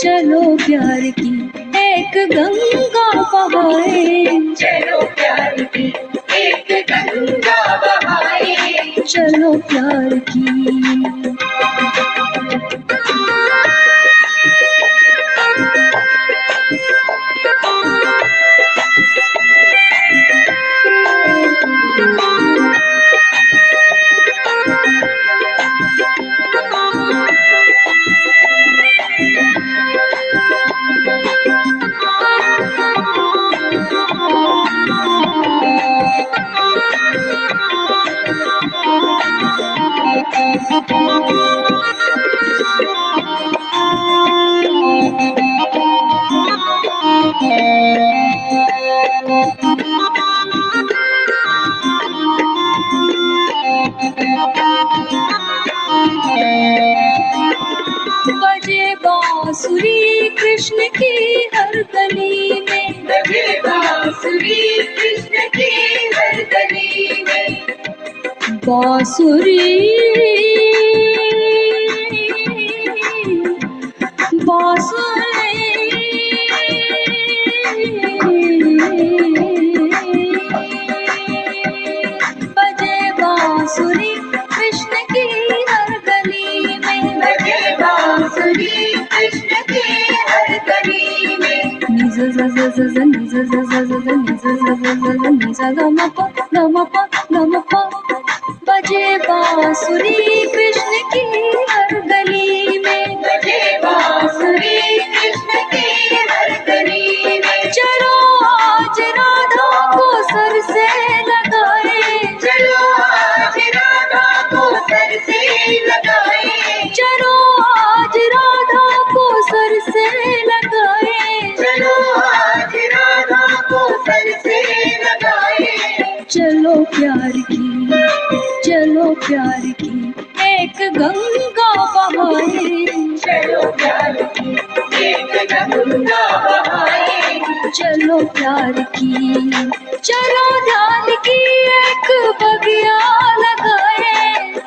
चलो प्यार की एक गंगा बहाए, चलो प्यार की एक गंगा बहाए, चलो प्यार की। बजे बांसुरी कृष्ण की हर गली में, बजे बांसुरी कृष्ण की हर गली में, बांसुरी बांसुरी बजे बांसुरी कृष्ण की हर गली में, बजे बांसुरी कृष्ण की हर गली में, निज ज ज ज ज निज ज ज ज ज निज ज ज ज ज निज ग म प ग म प ग म प। बजे बांसुरी कृष्ण की हर गली में, बजे बांसुरी कृष्ण की हर गली में, चलो आज राधा को सर से लगाए, चलो आज राधा को सर से लगाए, चलो आज राधा को सर से लगाए, चलो आज राधा को सर से लगाए, चलो प्यार की, चलो प्यार की एक गंगा बहाए, चलो प्यार की एक गंगा बहाए, चलो प्यार की। चलो ध्यान की एक बगिया लगाए,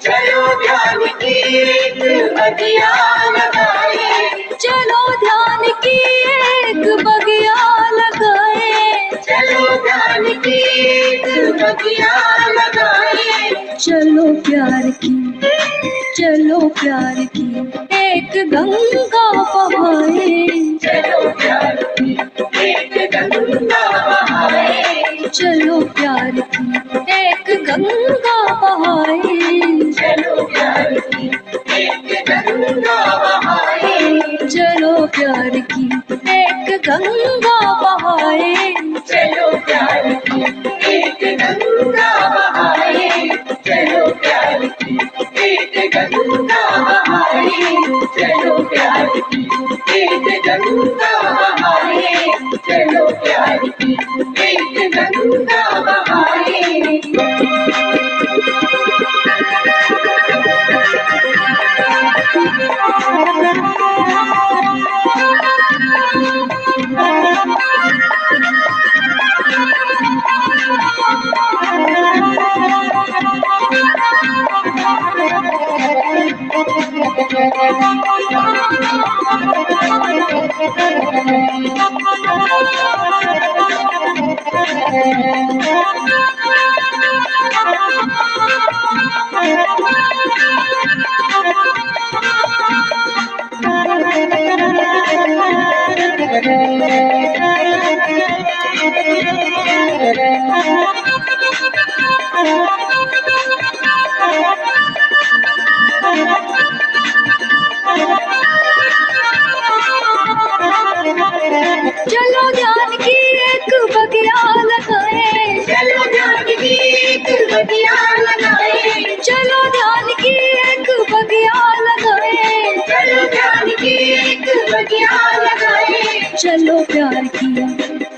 चलो ध्यान की एक बगिया लगाए, चलो ध्यान की एक बगिया लगाए, चलो ध्यान की एक बगिया लगाए, चलो प्यार की, चलो प्यार की एक गंगा बहाए, चलो प्यार की एक गंगा बहाए, चलो प्यार की एक गंगा बहाए, चलो प्यार की एक गंगा बहाए, चलो प्यार की एक गंगा बहाए, चलो प्यार की एक गंगा बहाए, चलो प्यार की एक गंगा बहाए, चलो प्यार की एक गंगा बहाए, चलो प्यार की एक गंगा बहाए। चलो ध्यान की एक बगिया लगाए, चलो ध्यान की एक बगिया लगाए, चलो ध्यान की एक बगिया लगाए, चलो ध्यान की एक बगिया लगाए, चलो प्यार की,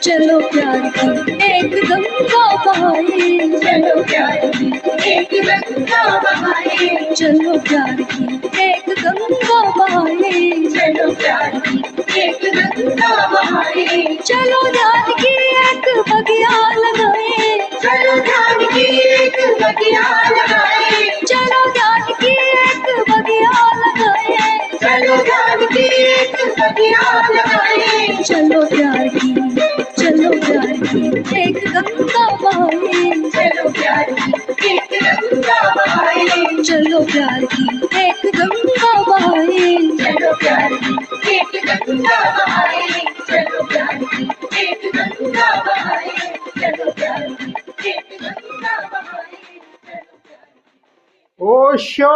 चलो प्यार की एक गंगा बहाए, चलो प्यार की एक गंगा बहाए, चलो प्यार की एक गंगा बहाए, चलो प्यार की एक गंगा बहाए, चलो ध्यान की एक बगिया लगाए, चलो ध्यान की एक बगिया लगाए, चलो ध्यान की एक बगिया लगाए, चलो ध्यान की एक डगियां लगाए। चलो प्यार की एक गंगा बहाए। चलो प्यार की एक गंगा बहाए। चलो प्यार की एक गंगा बहाए। चलो प्यार की एक गंगा बहाए। चलो प्यार की एक गंगा बहाए। चलो प्यार की एक गंगा बहाए। ओशो।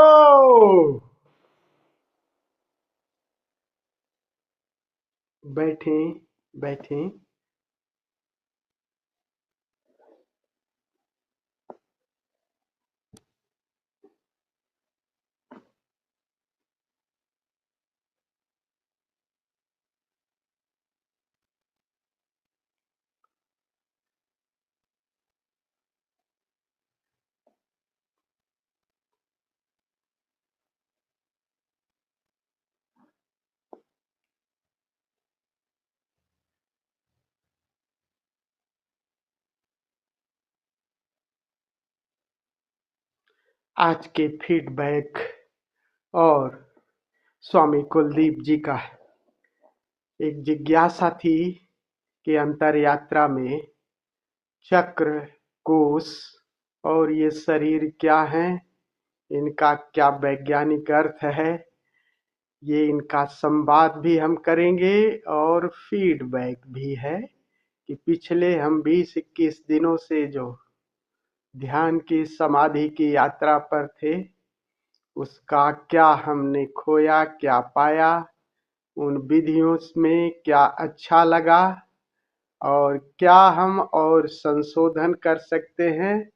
बैठे बैठे। आज के फीडबैक और स्वामी कुलदीप जी का एक जिज्ञासा थी कि अंतर यात्रा में चक्र, कोष और ये शरीर क्या है, इनका क्या वैज्ञानिक अर्थ है। ये इनका संवाद भी हम करेंगे और फीडबैक भी है कि पिछले हम 20-21 दिनों से जो ध्यान की समाधि की यात्रा पर थे, उसका क्या हमने खोया, क्या पाया, उन विधियों में क्या अच्छा लगा और क्या हम और संशोधन कर सकते हैं।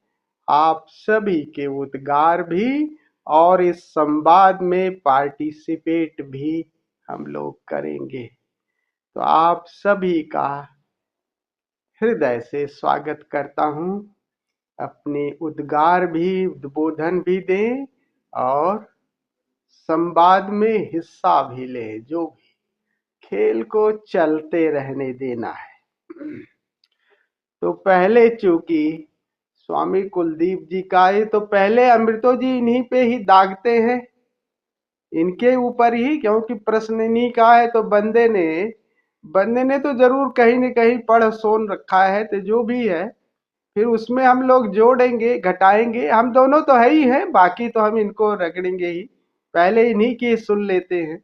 आप सभी के उद्गार भी और इस संवाद में पार्टिसिपेट भी हम लोग करेंगे। तो आप सभी का हृदय से स्वागत करता हूँ। अपने उद्गार भी, उद्बोधन भी दें और संवाद में हिस्सा भी लें। जो भी खेल को चलते रहने देना है। तो पहले चूंकि स्वामी कुलदीप जी का है, तो पहले अमृतो जी इन्हीं पे ही दागते हैं, इनके ऊपर ही, क्योंकि प्रश्न इन्हीं का है। तो बंदे ने तो जरूर कहीं न कहीं पढ़ सोन रखा है, तो जो भी है फिर उसमें हम लोग जोड़ेंगे, घटाएंगे। हम दोनों तो है ही हैं, बाकी तो हम इनको रगड़ेंगे ही। पहले इन्हीं की सुन लेते हैं।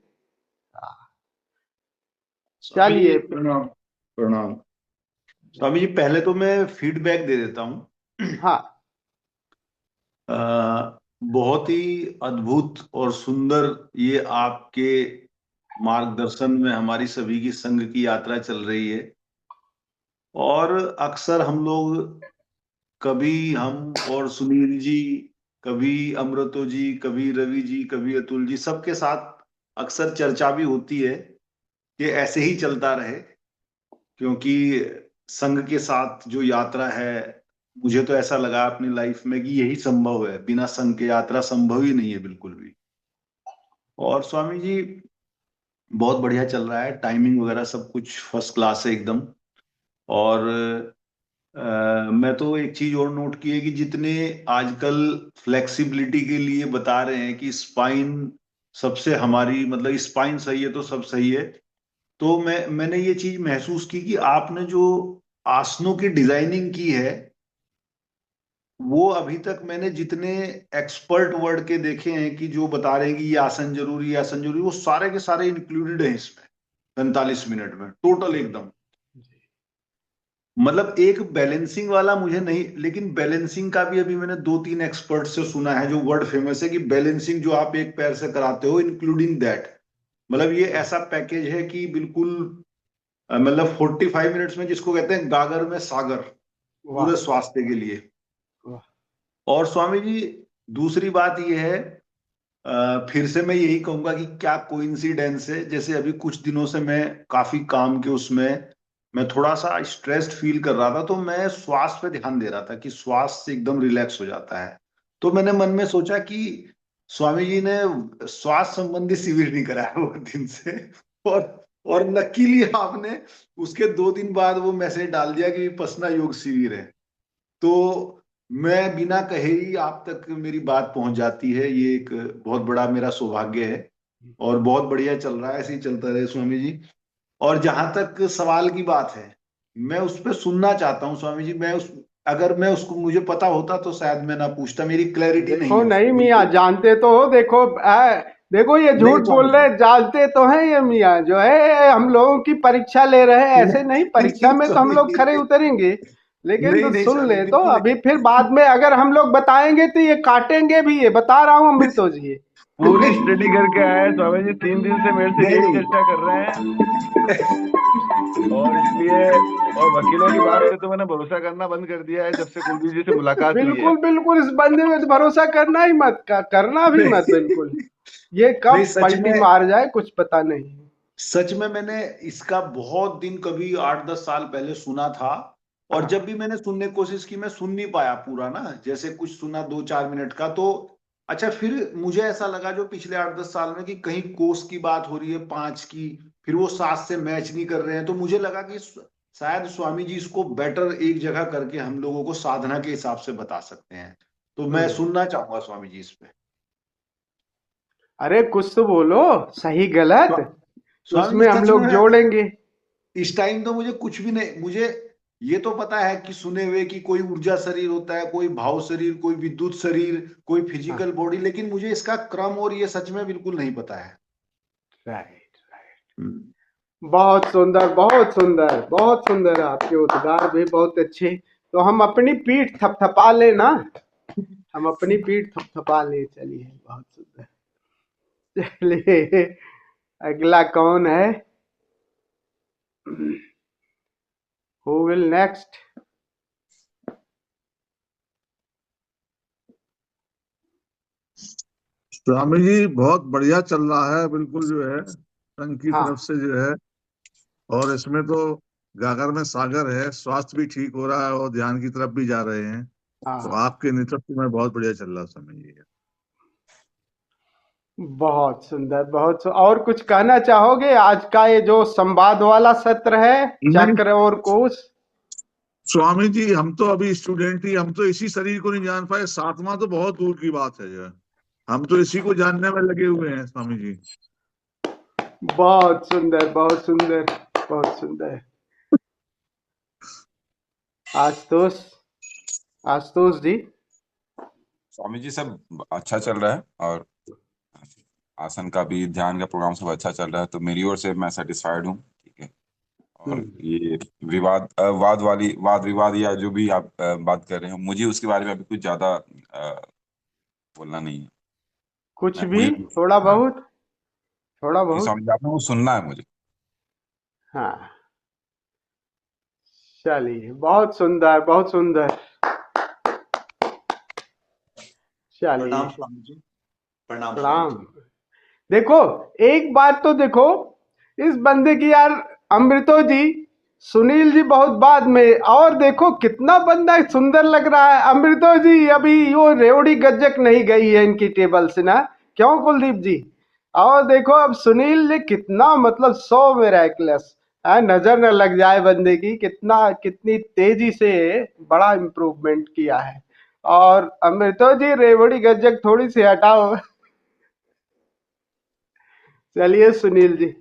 स्वामी जी चलिए। प्रणाम। प्रणाम स्वामी जी, पहले तो मैं फीडबैक दे देता हूँ। हाँ। बहुत ही अद्भुत और सुंदर ये आपके मार्गदर्शन में हमारी सभी की संघ की यात्रा चल रही है। और अक्सर हम लोग, कभी हम और सुनील जी, कभी अमृतो जी, कभी रवि जी, कभी अतुल जी, सबके साथ अक्सर चर्चा भी होती है कि ऐसे ही चलता रहे, क्योंकि संघ के साथ जो यात्रा है, मुझे तो ऐसा लगा अपनी लाइफ में कि यही संभव है। बिना संघ के यात्रा संभव ही नहीं है बिल्कुल भी। और स्वामी जी बहुत बढ़िया चल रहा है, टाइमिंग वगैरह सब कुछ फर्स्ट क्लास है एकदम। और मैं तो एक चीज और नोट की है कि जितने आजकल फ्लेक्सिबिलिटी के लिए बता रहे हैं कि स्पाइन सबसे हमारी, मतलब स्पाइन सही है तो सब सही है। तो मैंने ये चीज महसूस की कि आपने जो आसनों की डिजाइनिंग की है, वो अभी तक मैंने जितने एक्सपर्ट वर्ड के देखे हैं कि जो बता रहे हैं कि ये आसन जरूरी, ये आसन जरूरी, वो सारे के सारे इंक्लूडेड हैं इसमें 45 मिनट में टोटल एकदम। मतलब एक बैलेंसिंग वाला मुझे नहीं, लेकिन बैलेंसिंग का भी अभी मैंने 2-3 एक्सपर्ट से सुना है जो वर्ड फेमस है कि बैलेंसिंग जो आप एक पैर से कराते हो इंक्लूडिंग दैट, मतलब ये ऐसा पैकेज है कि बिल्कुल मतलब 45 मिनट्स में, जिसको कहते हैं गागर में सागर, वाह। पूरे स्वास्थ्य के लिए। वाह। और स्वामी जी दूसरी बात यह है, फिर से मैं यही कहूंगा कि क्या कोइंसिडेंस है, जैसे अभी कुछ दिनों से मैं काफी काम के उसमें मैं थोड़ा सा स्ट्रेस्ड फील कर रहा था, तो मैं श्वास पे ध्यान दे रहा था कि श्वास से एकदम रिलैक्स हो जाता है। तो मैंने मन में सोचा कि स्वामी जी ने श्वास संबंधी शिविर नहीं कराया बहुत दिन से। और लकीली आपने उसके 2 दिन बाद वो मैसेज डाल दिया कि विपश्यना योग शिविर है। तो मैं बिना कहे ही आप तक मेरी बात पहुंच जाती है, ये एक बहुत बड़ा मेरा सौभाग्य है। और बहुत बढ़िया चल रहा है, ऐसे ही चलता रहे स्वामी जी। और जहां तक सवाल की बात है, मैं उस पर सुनना चाहता हूँ स्वामी जी। मैं उस अगर मैं उसको मुझे पता होता तो शायद मैं ना पूछता, मेरी क्लैरिटी नहीं देखो है नहीं उसमें मियाँ, बिल्कुल। जानते तो हो, देखो देखो ये नहीं झूठ बोल स्वामी रहे जी। हैं, जानते तो हैं ये मियाँ जो है, हम लोगों की परीक्षा ले रहे हैं, ऐसे नहीं, परीक्षा नहीं में तो हम स्वामी लोग जी, खरे उतरेंगे, लेकिन नहीं तो नहीं सुन स्वामी ले तो बिल्कुल अभी, फिर बाद में अगर हम लोग बताएंगे तो ये काटेंगे भी, ये बता रहा हूँ अमृतो जी ये। पूरी स्टडी करके आए हैं स्वामी जी, 3 दिन से मेरे से नहीं यही नहीं। चर्चा कर रहे हैं। और इसलिए, और वकीलों की बात पे तो मैंने भरोसा करना बंद कर दिया है जब से कुलदीप जी से मुलाकात हुई है। बिल्कुल बिल्कुल, इस बंदे में तो भरोसा करना ही मत, करना भी मत नहीं बिल्कुल। ये नहीं, कब सच पलटी में, मार जाए कुछ पता नहीं। सच में मैंने इसका बहुत दिन, कभी 8-10 साल पहले सुना था। और हाँ जब भी मैंने सुनने की कोशिश की, मैं सुन नहीं पाया पूरा ना, जैसे कुछ सुना 2-4 मिनट का तो। अच्छा, फिर मुझे ऐसा लगा जो पिछले 8-10 साल में, कि कहीं कोस की बात हो रही है 5 की, फिर वो 7 से मैच नहीं कर रहे हैं, तो मुझे लगा कि शायद स्वामी जी इसको बेटर एक जगह करके हम लोगों को साधना के हिसाब से बता सकते हैं। तो मैं हम्म। सुनना चाहूंगा स्वामी जी इस पे। अरे कुछ तो बोलो, सही गलत, स्वामी उसमें जी हम सच लोग में, जोड़ेंगे। इस टाइम तो मुझे कुछ भी नहीं, मुझे ये तो पता है कि सुने हुए कि कोई ऊर्जा शरीर होता है, कोई भाव शरीर, कोई विद्युत शरीर, कोई हाँ, फिजिकल बॉडी, लेकिन मुझे इसका क्रम और ये सच में बिल्कुल नहीं पता है। राइट। हम्म। बहुत सुंदर, बहुत सुंदर, बहुत सुंदर, आपके उद्गार भी बहुत अच्छे। तो हम अपनी पीठ थपथपा ले ना, हम अपनी पीठ थपथपा ले, चलिए बहुत सुंदर। चलिए, अगला कौन है? Who will next? Swami ji बहुत बढ़िया चल रहा है, बिल्कुल जो है संघ की हाँ तरफ से जो है। और इसमें तो गागर में सागर है, स्वास्थ्य भी ठीक हो रहा है और ध्यान की तरफ भी जा रहे हैं। तो हाँ, आपके नेतृत्व में बहुत बढ़िया चल रहा है स्वामी जी। बहुत सुंदर, और कुछ कहना चाहोगे आज का ये जो संवाद वाला सत्र है, नहीं चक्र और कोश? स्वामी जी, हम तो अभी स्टूडेंट ही, हम तो इसी शरीर को नहीं जान पाए, सातवां तो बहुत दूर की बात है जो है। हम तो इसी को जानने में लगे हुए हैं स्वामी जी। बहुत सुंदर, बहुत सुंदर, बहुत सुंदर। आशुतोष, आशुतोष जी। स्वामी जी सब अच्छा चल रहा है, और आसन का भी, ध्यान का प्रोग्राम सब अच्छा चल रहा है, तो मेरी ओर से मैं सेटिस्फाइड हूँ। ठीक है। और हम्म, ये वाद विवाद या जो भी आप बात कर रहे हो, मुझे उसके बारे में अभी कुछ ज्यादा बोलना नहीं है। कुछ मैं भी, मुझे थोड़ा हाँ, बहुत, थोड़ा ये बहुत। स्वामी जी आपने वो सुनना है मुझे। हाँ, चलिए, बहुत सुंदर, बहुत सुंदर। चलिए, प्रणाम स्वामी जी। प्रणाम स्वामी प्रणाम। जी। देखो, एक बात तो देखो, इस बंदे की यार, अमृतो जी, सुनील जी बहुत बाद में, और देखो कितना बंदा सुंदर लग रहा है। अमृतो जी अभी वो रेवड़ी गज्जक नहीं गई है इनकी टेबल से ना, क्यों कुलदीप जी? और देखो अब सुनील ने कितना, मतलब 100 मिरेकलस, नजर न लग जाए बंदे की, कितना, कितनी तेजी से बड़ा इम्प्रूवमेंट किया है। और अमृतो जी रेवड़ी गज्जक थोड़ी सी हटाओ। चलिए सुनील जी।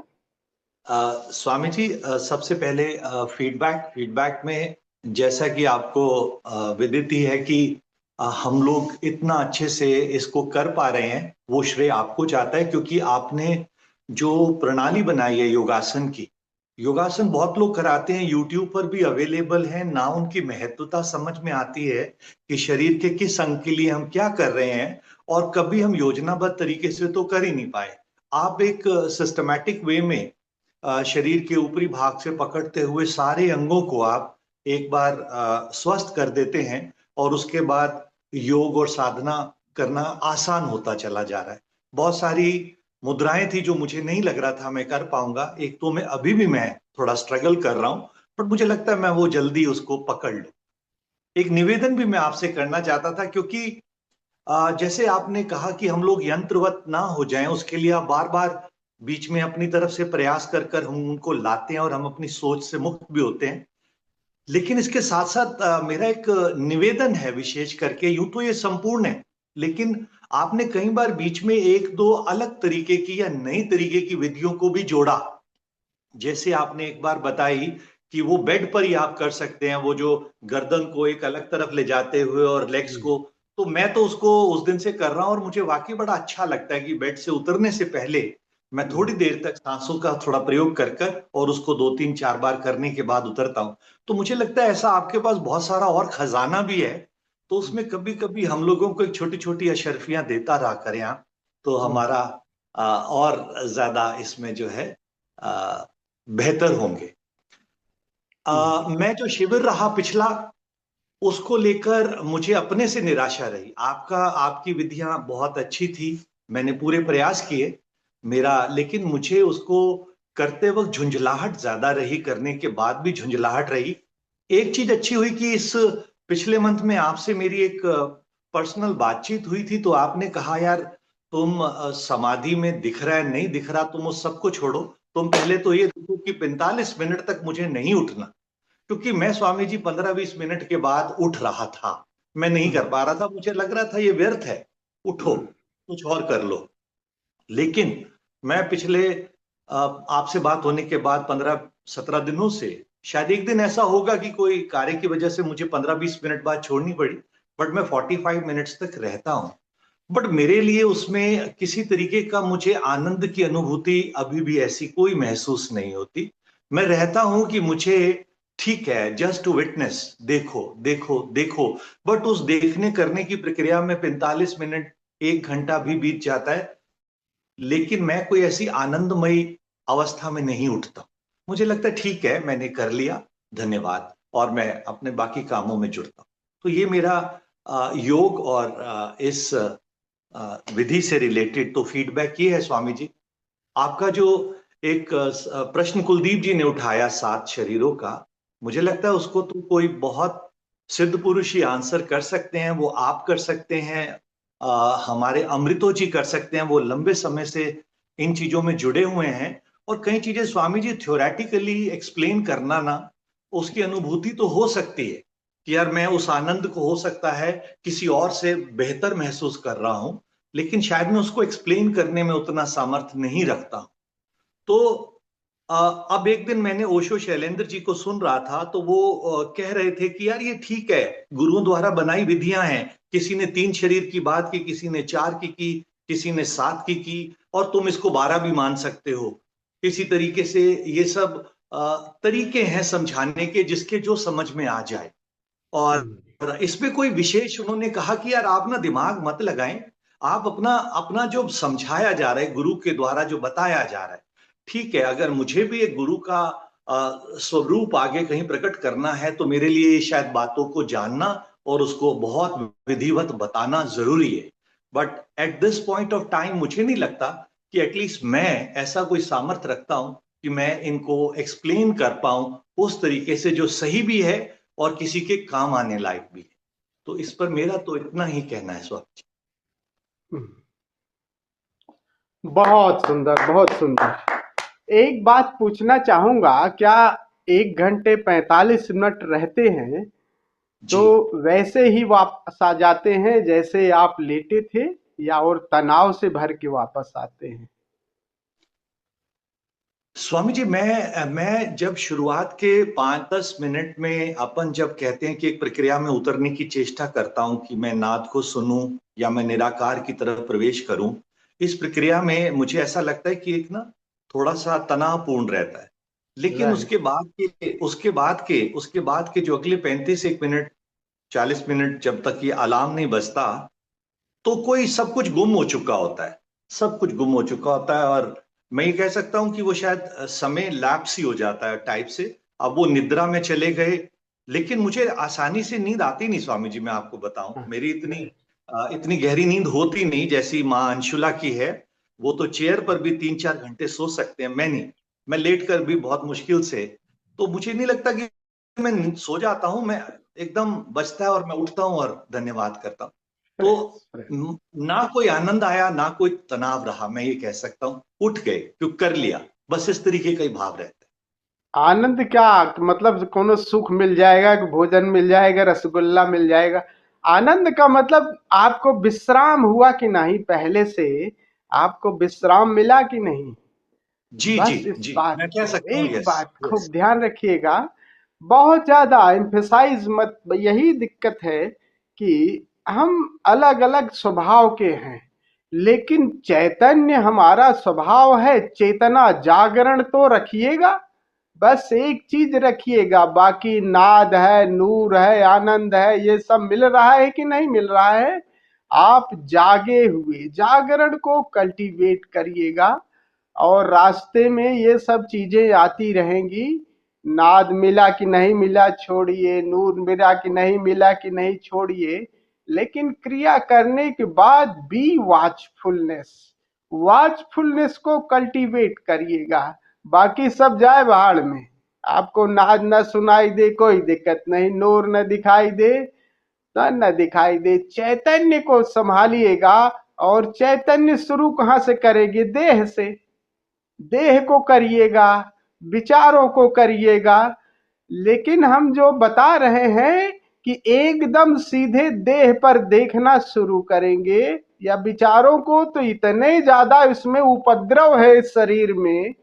स्वामी जी, सबसे पहले फीडबैक फीडबैक में, जैसा कि आपको विदित ही है कि हम लोग इतना अच्छे से इसको कर पा रहे हैं, वो श्रेय आपको जाता है, क्योंकि आपने जो प्रणाली बनाई है योगासन की। योगासन बहुत लोग कराते हैं, यूट्यूब पर भी अवेलेबल है ना, उनकी महत्वता समझ में आती है कि शरीर के किस अंग के लिए हम क्या कर रहे हैं, और कभी हम योजनाबद्ध तरीके से तो कर ही नहीं पाए। आप एक सिस्टमैटिक वे में शरीर के ऊपरी भाग से पकड़ते हुए सारे अंगों को आप एक बार स्वस्थ कर देते हैं, और उसके बाद योग और साधना करना आसान होता चला जा रहा है। बहुत सारी मुद्राएं थी जो मुझे नहीं लग रहा था मैं कर पाऊंगा, एक तो मैं अभी भी मैं थोड़ा स्ट्रगल कर रहा हूं, पर मुझे लगता है मैं वो जल्दी उसको पकड़ लूं। एक निवेदन भी मैं आपसे करना चाहता था, क्योंकि जैसे आपने कहा कि हम लोग यंत्रवत ना हो जाएं, उसके लिए आप बार बार बीच में अपनी तरफ से प्रयास कर कर हम उनको लाते हैं, और हम अपनी सोच से मुक्त भी होते हैं। लेकिन इसके साथ साथ मेरा एक निवेदन है, विशेष करके यूं तो ये संपूर्ण है, लेकिन आपने कई बार बीच में एक दो अलग तरीके की या नई तरीके की विधियों को भी जोड़ा। जैसे आपने एक बार बताई कि वो बेड पर ही आप कर सकते हैं, वो जो गर्दन को एक अलग तरफ ले जाते हुए और लेग्स को, तो मैं तो उसको उस दिन से कर रहा हूं और मुझे वाकई बड़ा अच्छा लगता है कि बेड से उतरने से पहले मैं थोड़ी देर तक सांसों का थोड़ा प्रयोग कर कर और उसको 2 3 4 बार करने के बाद उतरता हूं। तो मुझे लगता है ऐसा आपके पास बहुत सारा और खजाना भी है, तो उसमें कभी कभी हम लोगों को एक छोटी छोटी अशर्फियां देता रहा करें आप, तो हमारा और ज्यादा इसमें जो है बेहतर होंगे। मैं जो शिविर रहा पिछला, उसको लेकर मुझे अपने से निराशा रही। आपकी विधियां बहुत अच्छी थी, मैंने पूरे प्रयास किए मेरा, लेकिन मुझे उसको करते वक्त झुंझलाहट ज्यादा रही, करने के बाद भी झुंझलाहट रही। एक चीज अच्छी हुई कि इस पिछले मंथ में आपसे मेरी एक पर्सनल बातचीत हुई थी, तो आपने कहा यार तुम समाधि में दिख रहा है नहीं दिख रहा, तुम उस सबको छोड़ो, तुम पहले तो ये देखो कि 45 मिनट तक मुझे नहीं उठना, क्योंकि मैं स्वामी जी 15-20 मिनट के बाद उठ रहा था, मैं नहीं कर पा रहा था, मुझे लग रहा था ये व्यर्थ है, उठो कुछ और कर लो। लेकिन मैं पिछले आपसे बात होने के बाद 15-17 दिनों से, शायद एक दिन ऐसा होगा कि कोई कार्य की वजह से मुझे 15-20 मिनट बाद छोड़नी पड़ी, बट मैं 45 मिनट्स तक रहता हूं। बट मेरे लिए उसमें किसी तरीके का मुझे आनंद की अनुभूति अभी भी ऐसी कोई महसूस नहीं होती। मैं रहता हूं कि मुझे ठीक है, जस्ट टू विटनेस, देखो देखो देखो, बट उस देखने करने की प्रक्रिया में 45 मिनट 1 घंटा भी बीत जाता है, लेकिन मैं कोई ऐसी आनंदमयी अवस्था में नहीं उठता। मुझे लगता है ठीक है, मैंने कर लिया, धन्यवाद, और मैं अपने बाकी कामों में जुड़ता हूं। तो ये मेरा योग और इस विधि से रिलेटेड तो फीडबैक ये है स्वामी जी। आपका जो एक प्रश्न कुलदीप जी ने उठाया 7 शरीरों का, मुझे लगता है उसको तो कोई बहुत सिद्ध पुरुष ही आंसर कर सकते हैं, वो आप कर सकते हैं, हमारे अमृतो जी कर सकते हैं, वो लंबे समय से इन चीजों में जुड़े हुए हैं। और कई चीजें स्वामी जी थ्योरेटिकली एक्सप्लेन करना ना, उसकी अनुभूति तो हो सकती है कि यार मैं उस आनंद को हो सकता है किसी और से बेहतर महसूस कर रहा हूं, लेकिन शायद मैं उसको एक्सप्लेन करने में उतना सामर्थ्य नहीं रखता हूं। तो अब एक दिन मैंने ओशो शैलेंद्र जी को सुन रहा था, तो वो कह रहे थे कि यार ये ठीक है, गुरुओं द्वारा बनाई विधियां हैं, किसी ने 3 शरीर की बात की, किसी ने 4 की, किसी ने 7 की, और तुम इसको 12 भी मान सकते हो। किसी तरीके से ये सब तरीके हैं समझाने के, जिसके जो समझ में आ जाए। और इसमें कोई विशेष उन्होंने कहा कि यार आप ना दिमाग मत लगाएं, आप अपना अपना जो समझाया जा रहा है, गुरु के द्वारा जो बताया जा रहा है, ठीक है, अगर मुझे भी एक गुरु का स्वरूप आगे कहीं प्रकट करना है, तो मेरे लिए शायद बातों को जानना और उसको बहुत विधिवत बताना जरूरी है। But at this point of time मुझे नहीं लगता कि एटलीस्ट मैं ऐसा कोई सामर्थ्य रखता हूं कि मैं इनको एक्सप्लेन कर पाऊं उस तरीके से जो सही भी है और किसी के काम आने लायक भी है। तो इस पर मेरा तो इतना ही कहना है स्वामी जी। बहुत सुंदर, बहुत सुंदर। एक बात पूछना चाहूंगा, क्या 1 घंटे 45 मिनट रहते हैं तो वैसे ही वापस आ जाते हैं जैसे आप लेटे थे, या और तनाव से भर के वापस आते हैं? स्वामी जी, मैं जब शुरुआत के 5-10 मिनट में अपन जब कहते हैं कि एक प्रक्रिया में उतरने की चेष्टा करता हूं कि मैं नाद को सुनूं या मैं निराकार की तरफ प्रवेश करूं, इस प्रक्रिया में मुझे ऐसा लगता है कि एक ना थोड़ा सा तनावपूर्ण रहता है। लेकिन उसके बाद के जो अगले 35 मिनट 40 मिनट जब तक ये अलार्म नहीं बजता, तो कोई सब कुछ गुम हो चुका होता है, सब कुछ गुम हो चुका होता है। और मैं ये कह सकता हूं कि वो शायद समय लैप्स ही हो जाता है टाइप से, अब वो निद्रा में चले गए। लेकिन मुझे आसानी से नींद आती नहीं स्वामी जी, मैं आपको बताऊं, मेरी इतनी गहरी नींद होती नहीं जैसी माँ अंशुला की है। वो तो चेयर पर भी 3-4 घंटे सो सकते हैं, मैं नहीं, मैं लेट कर भी बहुत मुश्किल से। तो मुझे नहीं लगता कि मैं सो जाता हूं, मैं एकदम बचता है और मैं उठता हूं और धन्यवाद करता हूं। तो ना कोई आनंद आया ना कोई तनाव रहा, मैं ये कह सकता हूं, उठ गए क्यों कर लिया, बस इस तरीके का ही भाव रहता है। आनंद क्या, मतलब कोनो सुख मिल जाएगा कि भोजन मिल जाएगा, रसगुल्ला मिल जाएगा? आनंद का मतलब आपको विश्राम हुआ कि नहीं, पहले से आपको विश्राम मिला कि नहीं। जी बस जी इस जी, बात मैं कह को, सकता हूँ। एक यस बात यस। खूब ध्यान रखिएगा, बहुत ज्यादा एम्फेसाइज मत। यही दिक्कत है कि हम अलग अलग स्वभाव के हैं, लेकिन चैतन्य हमारा स्वभाव है। चेतना जागरण तो रखिएगा, बस एक चीज रखिएगा, बाकी नाद है, नूर है, आनंद है, ये सब मिल रहा है कि नहीं मिल रहा है। आप जागे हुए जागरण को कल्टीवेट करिएगा, और रास्ते में ये सब चीजें आती रहेंगी। नाद मिला कि नहीं मिला छोड़िए, नूर मिला कि नहीं मिला कि नहीं छोड़िए, लेकिन क्रिया करने के बाद बी वॉचफुलनेस, वॉचफुलनेस को कल्टीवेट करिएगा। बाकी सब जाए भाड़ में, आपको नाद न सुनाई दे कोई दिक्कत नहीं, नूर न दिखाई दे तो न दिखाई दे, चैतन्य को संभालिएगा। और चैतन्य शुरू कहाँ से करेंगे? देह से। देह को करिएगा, विचारों को करिएगा। लेकिन हम जो बता रहे हैं कि एकदम सीधे देह पर देखना शुरू करेंगे या विचारों को, तो इतने ज्यादा इसमें उपद्रव है इस शरीर में,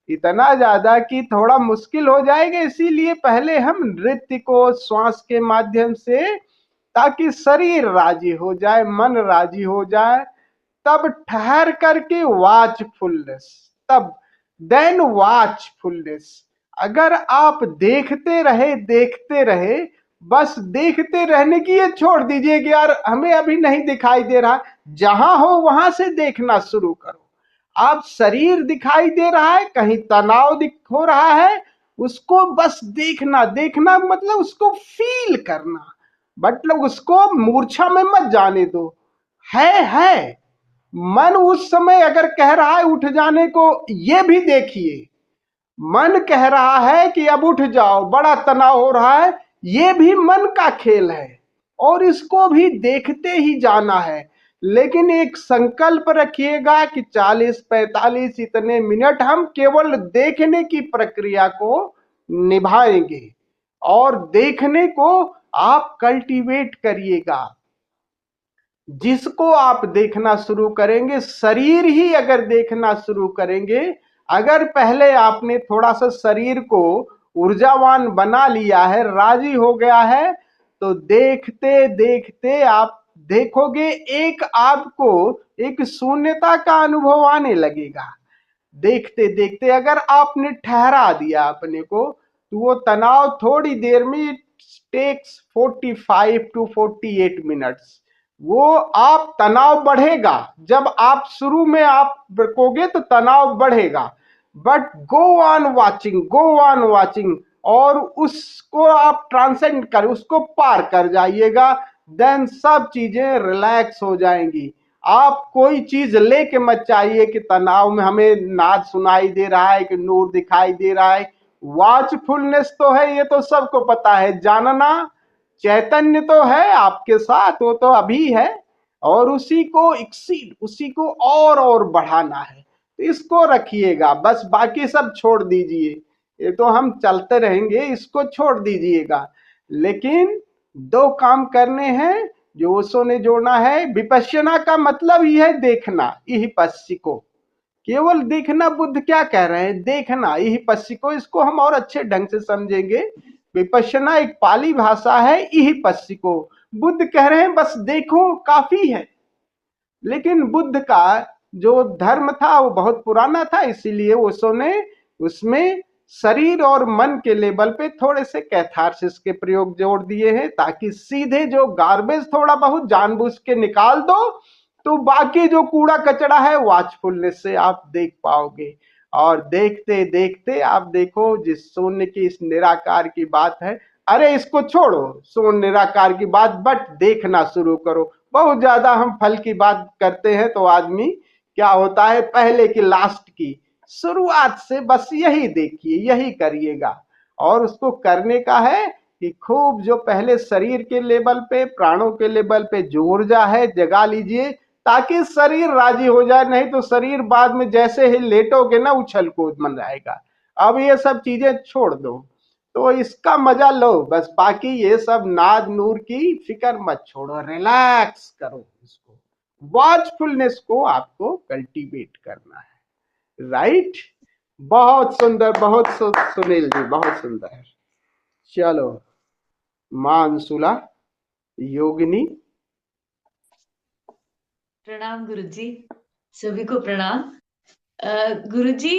इतना ज्यादा कि थोड़ा मुश्किल हो जाएगा। इसीलिए पहले हम नृत्य को श्वास के माध्यम से, ताकि शरीर राजी हो जाए, मन राजी हो जाए, तब ठहर करके वाचफुलनेस, तब देन वाचफुलनेस। अगर आप देखते रहे, बस देखते रहने की ये छोड़ दीजिए कि यार हमें अभी नहीं दिखाई दे रहा, जहां हो वहां से देखना शुरू करो। आप शरीर दिखाई दे रहा है, कहीं तनाव हो रहा है, उसको बस देखना, देखना मतलब उसको फील करना, मतलब उसको मूर्छा में मत जाने दो। है मन उस समय अगर कह रहा है उठ जाने को, ये भी देखिए। मन कह रहा है कि अब उठ जाओ, बड़ा तनाव हो रहा है, ये भी मन का खेल है, और इसको भी देखते ही जाना है। लेकिन एक संकल्प रखिएगा कि 40-45 इतने मिनट हम केवल देखने की प्रक्रिया को निभाएंगे, और देखने को आप कल्टीवेट करिएगा। जिसको आप देखना शुरू करेंगे, शरीर ही अगर देखना शुरू करेंगे, अगर पहले आपने थोड़ा सा शरीर को ऊर्जावान बना लिया है, राजी हो गया है, तो देखते देखते आप देखोगे एक आपको एक शून्यता का अनुभव आने लगेगा। देखते देखते अगर आपने ठहरा दिया अपने को, तो वो तनाव थोड़ी देर में टेक्स 45 to 48 मिनट्स, वो आप तनाव बढ़ेगा। जब आप शुरू में आप रुकोगे तो तनाव बढ़ेगा, but go on watching, go on watching, और उसको आप ट्रांसेंड कर, उसको पार कर जाइएगा। देन सब चीजें रिलैक्स हो जाएंगी। आप कोई चीज लेके मत चाहिए कि तनाव में हमें नाद सुनाई दे रहा है कि नूर दिखाई दे रहा है। वॉचफुलनेस तो है, ये तो सबको पता है। जानना, चैतन्य तो है आपके साथ, वो तो अभी है, और उसी को एक्सीड, उसी को और बढ़ाना है। तो इसको रखिएगा, बस बाकी सब छोड़ दीजिए, ये तो हम चलते रहेंगे, इसको छोड़ दीजिएगा। लेकिन दो काम करने हैं जो ओशो ने जोड़ना है। विपश्यना का मतलब ही है देखना, यही पश्य को, केवल देखना। बुद्ध क्या कह रहे हैं? देखना, यही पश्य को। इसको हम और अच्छे ढंग से समझेंगे। विपश्यना एक पाली भाषा है, यही पश्य को। बुद्ध कह रहे हैं बस देखो, काफी है। लेकिन बुद्ध का जो धर्म था वो बहुत पुराना था, इसीलिए ओशो ने उसमें शरीर और मन के लेवल पे थोड़े से कैथारसिस के प्रयोग जोड़ दिए हैं, ताकि सीधे जो गार्बेज थोड़ा बहुत जानबूझ के निकाल दो, तो बाकी जो कूड़ा कचरा है वॉचफुलनेस से आप देख पाओगे। और देखते देखते आप देखो, जिस शून्य की, इस निराकार की बात है, अरे इसको छोड़ो शून्य निराकार की बात, बट देखना शुरू करो। बहुत ज्यादा हम फल की बात करते हैं तो आदमी क्या होता है, पहले की लास्ट की शुरुआत से बस यही देखिए, यही करिएगा। और उसको करने का है कि खूब जो पहले शरीर के लेवल पे, प्राणों के लेवल पे जो ऊर्जा है जगा लीजिए, ताकि शरीर राजी हो जाए। नहीं तो शरीर बाद में जैसे ही लेटोगे ना, उछल कूद मन जाएगा। अब ये सब चीजें छोड़ दो। तो इसका मजा लो बस। बाकी ये सब नाज नूर की फिक्र मत छोड़ो, रिलैक्स करो इसको, वॉचफुलनेस को आपको कल्टीवेट करना है, राइट। बहुत सुंदर, बहुत सुनील जी, बहुत सुंदर। चलो मानसुला योगिनी। प्रणाम गुरुजी, सभी को प्रणाम। गुरुजी,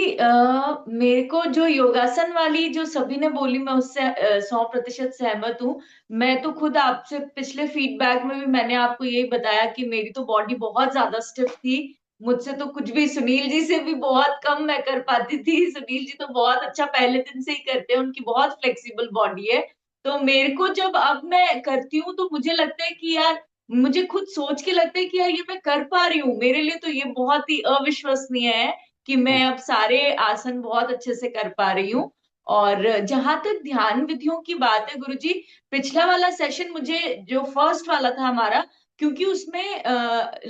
मेरे को जो योगासन वाली जो सभी ने बोली, मैं उससे 100% सहमत हूँ। मैं तो खुद आपसे पिछले फीडबैक में भी मैंने आपको यही बताया कि मेरी तो बॉडी बहुत ज्यादा स्टिफ थी, मुझसे तो कुछ भी, सुनील जी से भी बहुत कम मैं कर पाती थी। सुनील जी तो बहुत अच्छा पहले दिन से ही करते हैं, उनकी बहुत फ्लेक्सिबल बॉडी है। तो मेरे को जब अब मैं करती हूँ तो मुझे लगता है कि यार, मुझे खुद सोच के लगता है कि यार ये मैं कर पा रही हूँ। मेरे लिए तो ये बहुत ही अविश्वसनीय है कि मैं अब सारे आसन बहुत अच्छे से कर पा रही हूँ। और जहां तक ध्यान विधियों की बात है गुरुजी, पिछला वाला सेशन मुझे, जो फर्स्ट वाला था हमारा, क्योंकि उसमें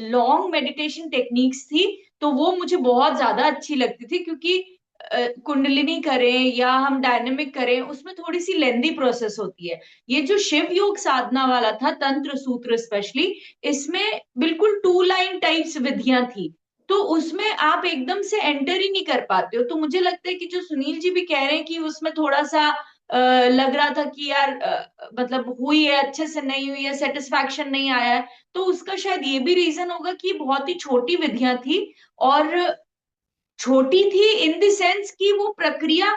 लॉन्ग मेडिटेशन टेक्निक्स थी, तो वो मुझे बहुत ज्यादा अच्छी लगती थी। क्योंकि कुंडलिनी करें या हम डायनेमिक करें, उसमें थोड़ी सी लेंदी प्रोसेस होती है। ये जो शिव योग साधना वाला था, तंत्र सूत्र स्पेशली, इसमें बिल्कुल 2 लाइन टाइप्स विधियां थी, तो उसमें आप एकदम से एंटर ही नहीं कर पाते हो। तो मुझे लगता है कि जो सुनील जी भी कह रहे हैं कि उसमें थोड़ा सा लग रहा था कि यार मतलब हुई है, अच्छे से नहीं हुई है, सेटिस्फैक्शन नहीं आया है, तो उसका शायद ये भी रीजन होगा कि बहुत ही छोटी विधियां थी। और छोटी थी इन द सेंस कि वो प्रक्रिया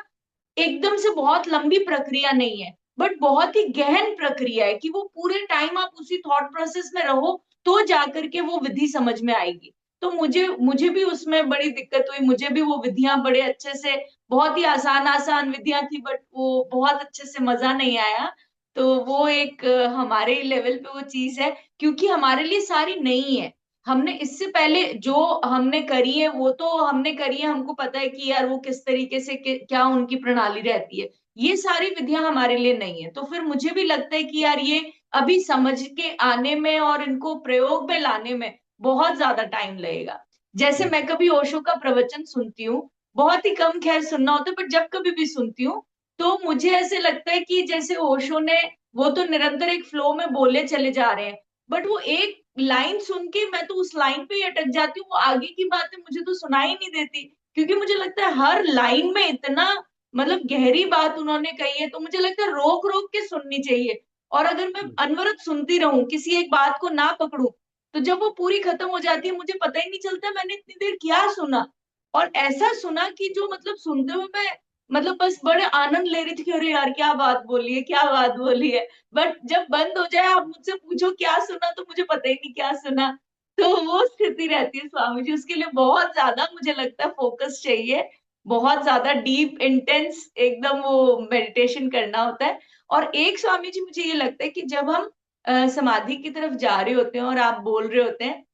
एकदम से बहुत लंबी प्रक्रिया नहीं है, बट बहुत ही गहन प्रक्रिया है कि वो पूरे टाइम आप उसी थॉट प्रोसेस में रहो तो जाकर के वो विधि समझ में आएगी। तो मुझे मुझे भी उसमें बड़ी दिक्कत हुई, मुझे भी वो विधियां बड़े अच्छे से, बहुत ही आसान आसान विधियां थी, बट वो बहुत अच्छे से मजा नहीं आया। तो वो एक हमारे लेवल पे वो चीज है, क्योंकि हमारे लिए सारी नई है। हमने इससे पहले जो हमने करी है वो तो हमने करी है, हमको पता है कि यार वो किस तरीके से क्या उनकी प्रणाली रहती है। ये सारी विधियां हमारे लिए नहीं है, तो फिर मुझे भी लगता है कि यार ये अभी समझ के आने में और इनको प्रयोग में लाने में बहुत ज्यादा टाइम लगेगा। जैसे मैं कभी ओशो का प्रवचन सुनती हूँ, बहुत ही कम खैर सुनना होता है, पर जब कभी भी सुनती हूँ तो मुझे ऐसे लगता है कि जैसे ओशो ने, वो तो निरंतर एक फ्लो में बोले चले जा रहे हैं, बट वो एक लाइन सुन के मैं तो उस लाइन पे ही अटक जाती हूँ, वो आगे की बातें मुझे तो सुनाई नहीं देती। क्योंकि मुझे लगता है हर लाइन में इतना मतलब गहरी बात उन्होंने कही है, तो मुझे लगता है रोक रोक के सुननी चाहिए। और अगर मैं अनवरत सुनती रहूं, किसी एक बात को ना पकड़ूं, तो जब वो पूरी खत्म हो जाती है मुझे पता ही नहीं चलता मैंने इतनी देर क्या सुना। और ऐसा सुना कि जो मतलब सुनते हुए मैं मतलब बस बड़े आनंद ले रही थी कि अरे यार क्या बात बोली है, क्या बात बोली है। बट जब बंद हो जाए, आप मुझसे पूछो क्या सुना, तो मुझे पता ही नहीं क्या सुना। तो वो स्थिति रहती है स्वामी जी, उसके लिए बहुत ज्यादा मुझे लगता है फोकस चाहिए, बहुत ज्यादा डीप इंटेंस एकदम वो मेडिटेशन करना होता है। और एक स्वामी जी, मुझे ये लगता है कि जब हम समाधि की तरफ जा रहे होते हैं और आप बोल रहे होते हैं,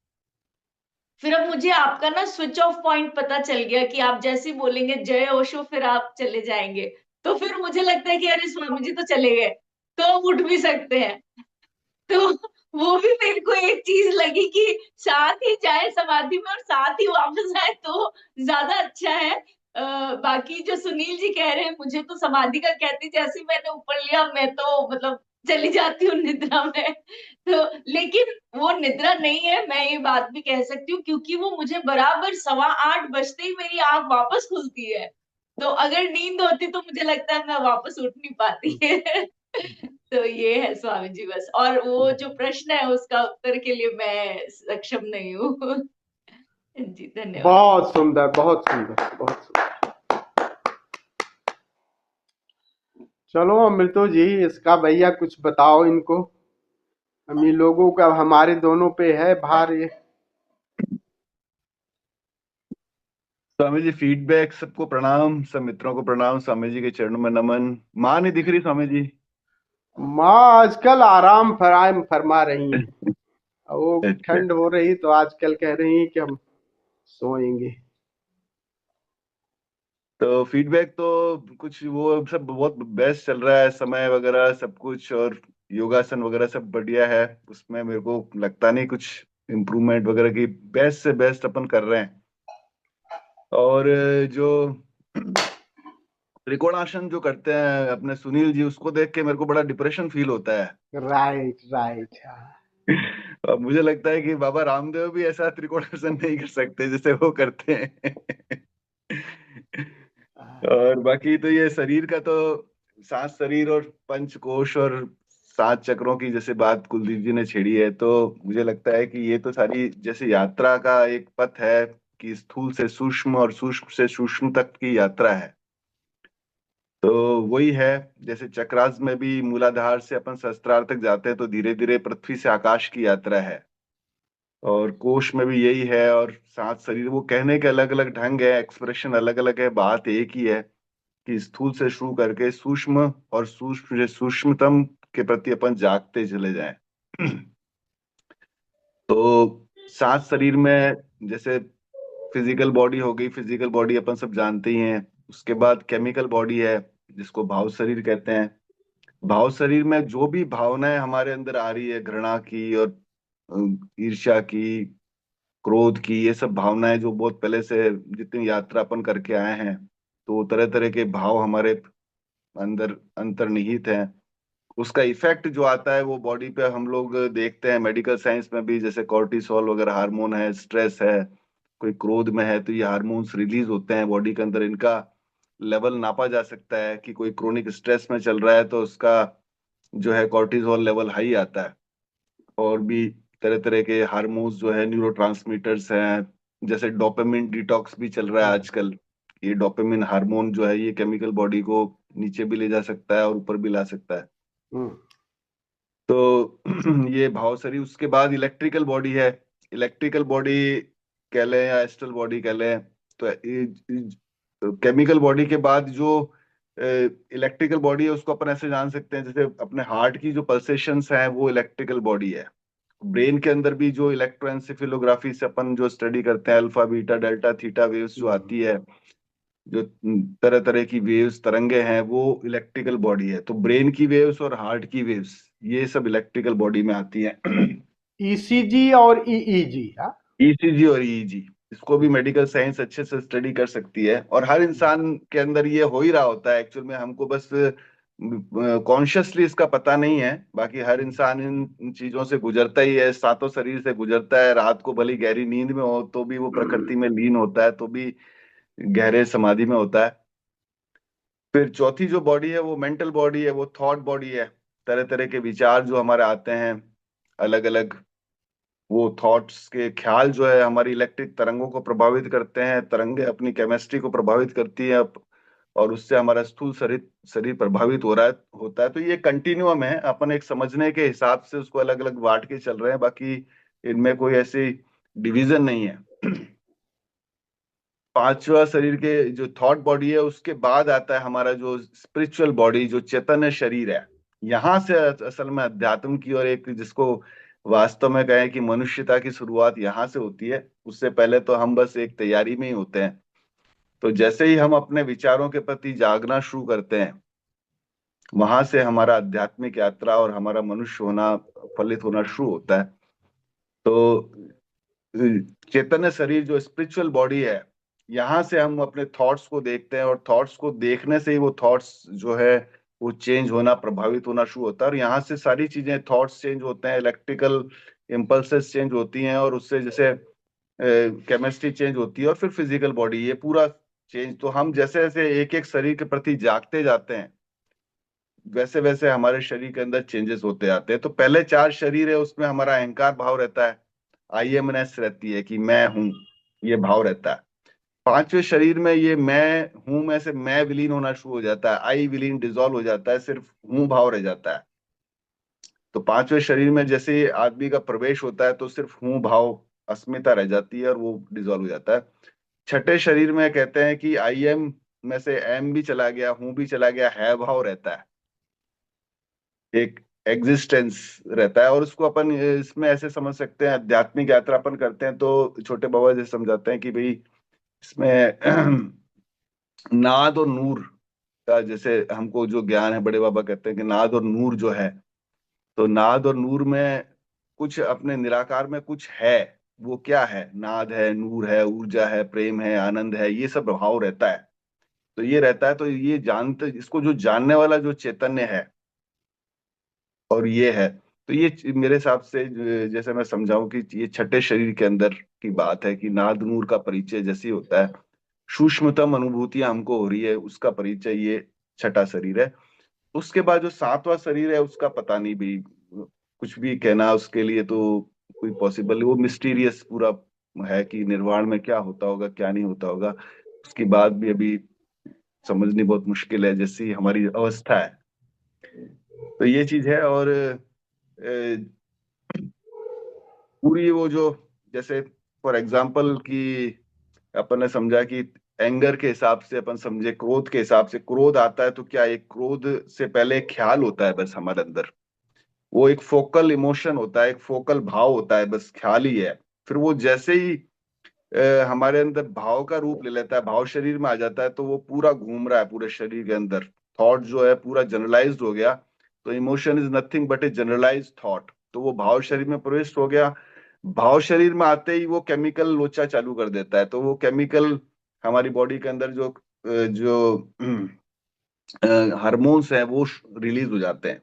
फिर अब मुझे आपका ना स्विच ऑफ पॉइंट पता चल गया कि आप जैसे ही बोलेंगे जय ओशो फिर आप चले जाएंगे। तो फिर मुझे लगता है कि अरे स्वामी जी तो चले गए, तो हम उठ भी सकते हैं। तो वो भी मेरे को एक चीज लगी कि साथ ही जाए समाधि में और साथ ही वापस आए तो ज्यादा अच्छा है। बाकी जो सुनील जी कह रहे हैं, मुझे तो समाधि का कहती, जैसे ही मैंने ऊपर लिया मैं तो मतलब चली जाती हूँ निद्रा में। तो लेकिन वो निद्रा नहीं है, मैं ये बात भी कह सकती हूँ, क्योंकि वो मुझे बराबर 8:15 बजते ही मेरी आंख वापस खुलती है। तो अगर नींद होती तो मुझे लगता है मैं वापस उठ नहीं पाती है। तो ये है स्वामी जी बस, और वो जो प्रश्न है उसका उत्तर के लिए मैं सक्षम नहीं हूँ। जी धन्यवाद। बहुत सुंदर, बहुत सुंदर, बहुत सुंदर। चलो अमृतो जी, इसका भैया कुछ बताओ इनको, हम ये लोगों का हमारे दोनों पे है भार ये। स्वामी जी फीडबैक, सबको प्रणाम, सब मित्रों को प्रणाम, स्वामी जी के चरणों में नमन। माँ नहीं दिख रही स्वामी जी। माँ आजकल आराम फराम फरमा रही हैं, वो अच्छा, ठंड हो रही तो आजकल कह रही हैं कि हम सोएंगे। तो फीडबैक तो कुछ वो सब बहुत बेस्ट चल रहा है, समय वगैरह सब कुछ, और योगासन वगैरह सब बढ़िया है। उसमें मेरे को लगता नहीं कुछ इम्प्रूवमेंट वगैरह की, बेस्ट से बेस्ट अपन कर रहे हैं। और जो त्रिकोणासन जो करते हैं अपने सुनील जी, उसको देख के मेरे को बड़ा डिप्रेशन फील होता है। Right right. और मुझे लगता है कि बाबा रामदेव भी ऐसा त्रिकोणासन नहीं कर सकते जैसे वो करते हैं। और बाकी तो ये शरीर का तो सात शरीर और पंच कोश और सात चक्रों की जैसे बात कुलदीप जी ने छेड़ी है, तो मुझे लगता है कि ये तो सारी जैसे यात्रा का एक पथ है कि स्थूल से सूक्ष्म और सूक्ष्म से सूक्ष्म तक की यात्रा है। तो वही है, जैसे चक्रास में भी मूलाधार से अपन सहस्त्रार तक जाते हैं तो धीरे धीरे पृथ्वी से आकाश की यात्रा है, और कोश में भी यही है। और सात शरीर, वो कहने के अलग अलग ढंग है, एक्सप्रेशन अलग अलग है, बात एक ही है कि स्थूल से शुरू करके सूक्ष्म और सूक्ष्म से सूक्ष्मतम के प्रति अपन जागते चले जाएं। तो सात शरीर में जैसे फिजिकल बॉडी हो गई, फिजिकल बॉडी अपन सब जानते ही हैं। उसके बाद केमिकल बॉडी है जिसको भाव शरीर कहते हैं। भाव शरीर में जो भी भावनाएं हमारे अंदर आ रही है, घृणा की और ईर्ष्या की, क्रोध की, ये सब भावनाएं जो बहुत पहले से जितनी यात्रा अपन करके आए हैं, तो तरह तरह के भाव हमारे अंदर अंतर्निहित हैं। उसका इफेक्ट जो आता है वो बॉडी पे हम लोग देखते हैं मेडिकल साइंस में भी, जैसे कॉर्टिसोल वगैरह हार्मोन है, स्ट्रेस है, कोई क्रोध में है तो ये हार्मोन्स रिलीज होते हैं बॉडी के अंदर। इनका लेवल नापा जा सकता है कि कोई क्रोनिक स्ट्रेस में चल रहा है तो उसका जो है कॉर्टिसोल लेवल हाई आता है। और भी तरह तरह के हार्मोन्स जो है, न्यूरोट्रांसमीटर्स हैं, जैसे डोपामिन डिटॉक्स भी चल रहा है आजकल। ये डोपामिन हार्मोन जो है ये केमिकल बॉडी को नीचे भी ले जा सकता है और ऊपर भी ला सकता है। तो ये भाव शरीर। उसके बाद इलेक्ट्रिकल बॉडी है। इलेक्ट्रिकल बॉडी कह लें या एस्ट्रल बॉडी कह लें, तो केमिकल बॉडी के बाद जो इलेक्ट्रिकल बॉडी है उसको अपन ऐसे जान सकते हैं जैसे अपने हार्ट की जो पल्सेशंस हैं वो इलेक्ट्रिकल बॉडी है। ब्रेन के अंदर भी जो इलेक्ट्रोएंसेफेलोग्राफी से अपन जो स्टडी करते हैं, alpha beta delta theta waves जो आती है, जो तरह तरह की वेव्स तरंगे हैं, वो इलेक्ट्रिकल बॉडी है। तो ब्रेन की वेव्स और हार्ट की वेव्स ये सब इलेक्ट्रिकल बॉडी में आती हैं। ईसीजी और ईईजी। ईसीजी और ईईजी, इसको भी मेडिकल साइंस अच्छे से स्टडी कर सकती है, और हर इंसान के अंदर ये हो ही रहा होता है एक्चुअल में। हमको बस कॉन्शियसली इसका पता नहीं है। बाकी हर इंसान इन चीजों से गुजरता ही है, सातों शरीर से गुजरता है। रात को भली गहरी नींद में हो तो भी वो प्रकृति में लीन होता है, तो भी गहरे समाधि में होता है। फिर चौथी जो बॉडी है वो मेंटल बॉडी है, वो थॉट बॉडी है। तरह तरह के विचार जो हमारे आते हैं अलग अलग, वो थॉट्स के ख्याल जो है हमारी इलेक्ट्रिक तरंगों को प्रभावित करते हैं। तरंगे अपनी केमिस्ट्री को प्रभावित करती है, और उससे हमारा स्थूल शरीर शरीर प्रभावित होता है। तो ये कंटिन्यूअम है, अपन एक समझने के हिसाब से उसको अलग अलग बांट के चल रहे हैं। बाकी इनमें कोई ऐसी डिवीजन नहीं है। पांचवा शरीर के जो थॉट बॉडी है, उसके बाद आता है हमारा जो स्पिरिचुअल बॉडी, जो चैतन्य शरीर है। यहाँ से असल में अध्यात्म की और एक जिसको वास्तव में कहें कि मनुष्यता की शुरुआत यहाँ से होती है। उससे पहले तो हम बस एक तैयारी में ही होते हैं। तो जैसे ही हम अपने विचारों के प्रति जागना शुरू करते हैं, वहां से हमारा आध्यात्मिक यात्रा और हमारा मनुष्य होना फलित होना शुरू होता है। तो चैतन्य शरीर जो स्पिरिचुअल बॉडी है, यहाँ से हम अपने थॉट्स को देखते हैं, और थॉट्स को देखने से ही वो थॉट्स जो है वो चेंज होना, प्रभावित होना शुरू होता है। और यहाँ से सारी चीजें, थॉट्स चेंज होते हैं, इलेक्ट्रिकल इम्पल्सेस चेंज होती हैं, और उससे जैसे केमिस्ट्री चेंज होती है, और फिर फिजिकल बॉडी, ये पूरा चेंज। तो हम जैसे जैसे एक एक शरीर के प्रति जागते जाते हैं, वैसे वैसे हमारे शरीर के अंदर चेंजेस होते जाते हैं। तो पहले चार शरीर है, उसमें हमारा अहंकार भाव रहता है, आईएमनेस रहती है कि मैं हूं, ये भाव रहता है। पांचवें शरीर में ये मैं हूं में से मैं विलीन होना शुरू हो जाता है, आई विलीन डिजॉल्व हो जाता है, सिर्फ हूं भाव रह जाता है। तो पांचवें शरीर में जैसे ही आदमी का प्रवेश होता है तो सिर्फ हूं भाव, अस्मिता रह जाती है, और वो डिजॉल्व हो जाता है। छठे शरीर में कहते हैं कि आई एम में से एम भी चला गया, हूं भी चला गया, है भाव रहता है, एक एग्जिस्टेंस रहता है। और उसको अपन इसमें ऐसे समझ सकते हैं, आध्यात्मिक यात्रा अपन करते हैं तो छोटे बाबा जैसे समझाते हैं कि भाई इसमें नाद और नूर का, जैसे हमको जो ज्ञान है, बड़े बाबा कहते हैं कि नाद और नूर जो है, तो नाद और नूर में कुछ अपने निराकार में कुछ है। वो क्या है? नाद है, नूर है, ऊर्जा है, प्रेम है, आनंद है, ये सब भाव रहता है। तो ये रहता है, तो ये जानते, इसको जो जानने वाला जो चैतन्य है और ये है, तो ये मेरे हिसाब से जैसे मैं समझाऊं कि ये छठे शरीर के अंदर की बात है कि नाद नूर का परिचय जैसे होता है, सूक्ष्मतम अनुभूतियां हमको हो रही है, उसका परिचय ये छठा शरीर है। उसके बाद जो सातवां शरीर है उसका पता नहीं भी, कुछ भी कहना उसके लिए तो कोई पॉसिबल, वो मिस्टीरियस पूरा है कि निर्वाण में क्या होता होगा क्या नहीं होता होगा, उसकी बात भी अभी समझनी बहुत मुश्किल है, जैसी हमारी अवस्था है। तो ये चीज है। और पूरी वो जो, जैसे फॉर एग्जाम्पल कि अपन ने समझा कि एंगर के हिसाब से अपन समझे, क्रोध के हिसाब से, क्रोध आता है तो क्या एक क्रोध से पहले एक ख्याल होता है बस हमारे अंदर, वो एक फोकल इमोशन होता है, एक फोकल भाव होता है, बस ख्याल ही है। फिर वो जैसे ही हमारे अंदर भाव का रूप ले लेता है, भाव शरीर में आ जाता है, तो वो पूरा घूम रहा है पूरे शरीर के अंदर, थॉट जो है पूरा जनरलाइज्ड हो गया। तो emotion is nothing but a generalised thought, तो वो भाव शरीर में प्रविष्ट हो गया। भाव शरीर में आते ही वो केमिकल लोचा चालू कर देता है, तो वो केमिकल हमारी बॉडी के अंदर जो हार्मोन्स हैं वो रिलीज हो जाते हैं।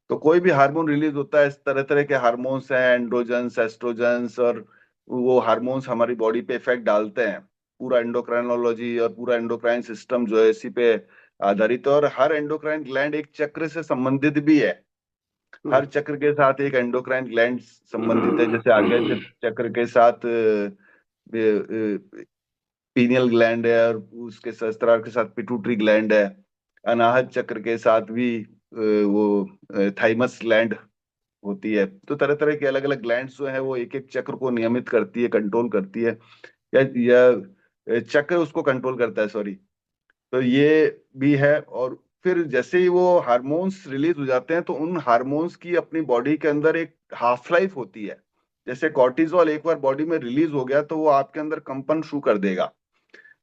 तो कोई भी हार्मोन रिलीज होता है, इस तरह तरह के हार्मोन्स हैं, एंड्रोजन्स, एस्ट्रोजन्स, और वो हार्मोन्स हमारी बॉडी पे इफेक्ट डालते हैं। पूरा एंडोक्राइनोलॉजी और पूरा एंडोक्राइन सिस्टम जो है इसी पे आधारित है, और हर एंडोक्राइन ग्लैंड एक चक्र से संबंधित भी है। हर चक्र के साथ एक एंडोक्राइन ग्लैंड संबंधित है, जैसे आज्ञा चक्र के साथ पीनियल ग्लैंड है, और उसके सहस्त्रार के साथ पिट्यूटरी ग्लैंड है। अनाहत चक्र के साथ भी वो थाइमस ग्लैंड होती है। तो तरह तरह के अलग अलग ग्लैंड्स जो है वो एक एक चक्र को नियमित करती है, कंट्रोल करती है, या चक्र उसको कंट्रोल करता है, सॉरी। तो ये भी है। और फिर जैसे ही वो हार्मोन्स रिलीज हो जाते हैं, तो उन हार्मोन्स की अपनी बॉडी के अंदर एक हाफ लाइफ होती है। जैसे कॉर्टिजोल एक बार बॉडी में रिलीज हो गया तो वो आपके अंदर कंपन शुरू कर देगा।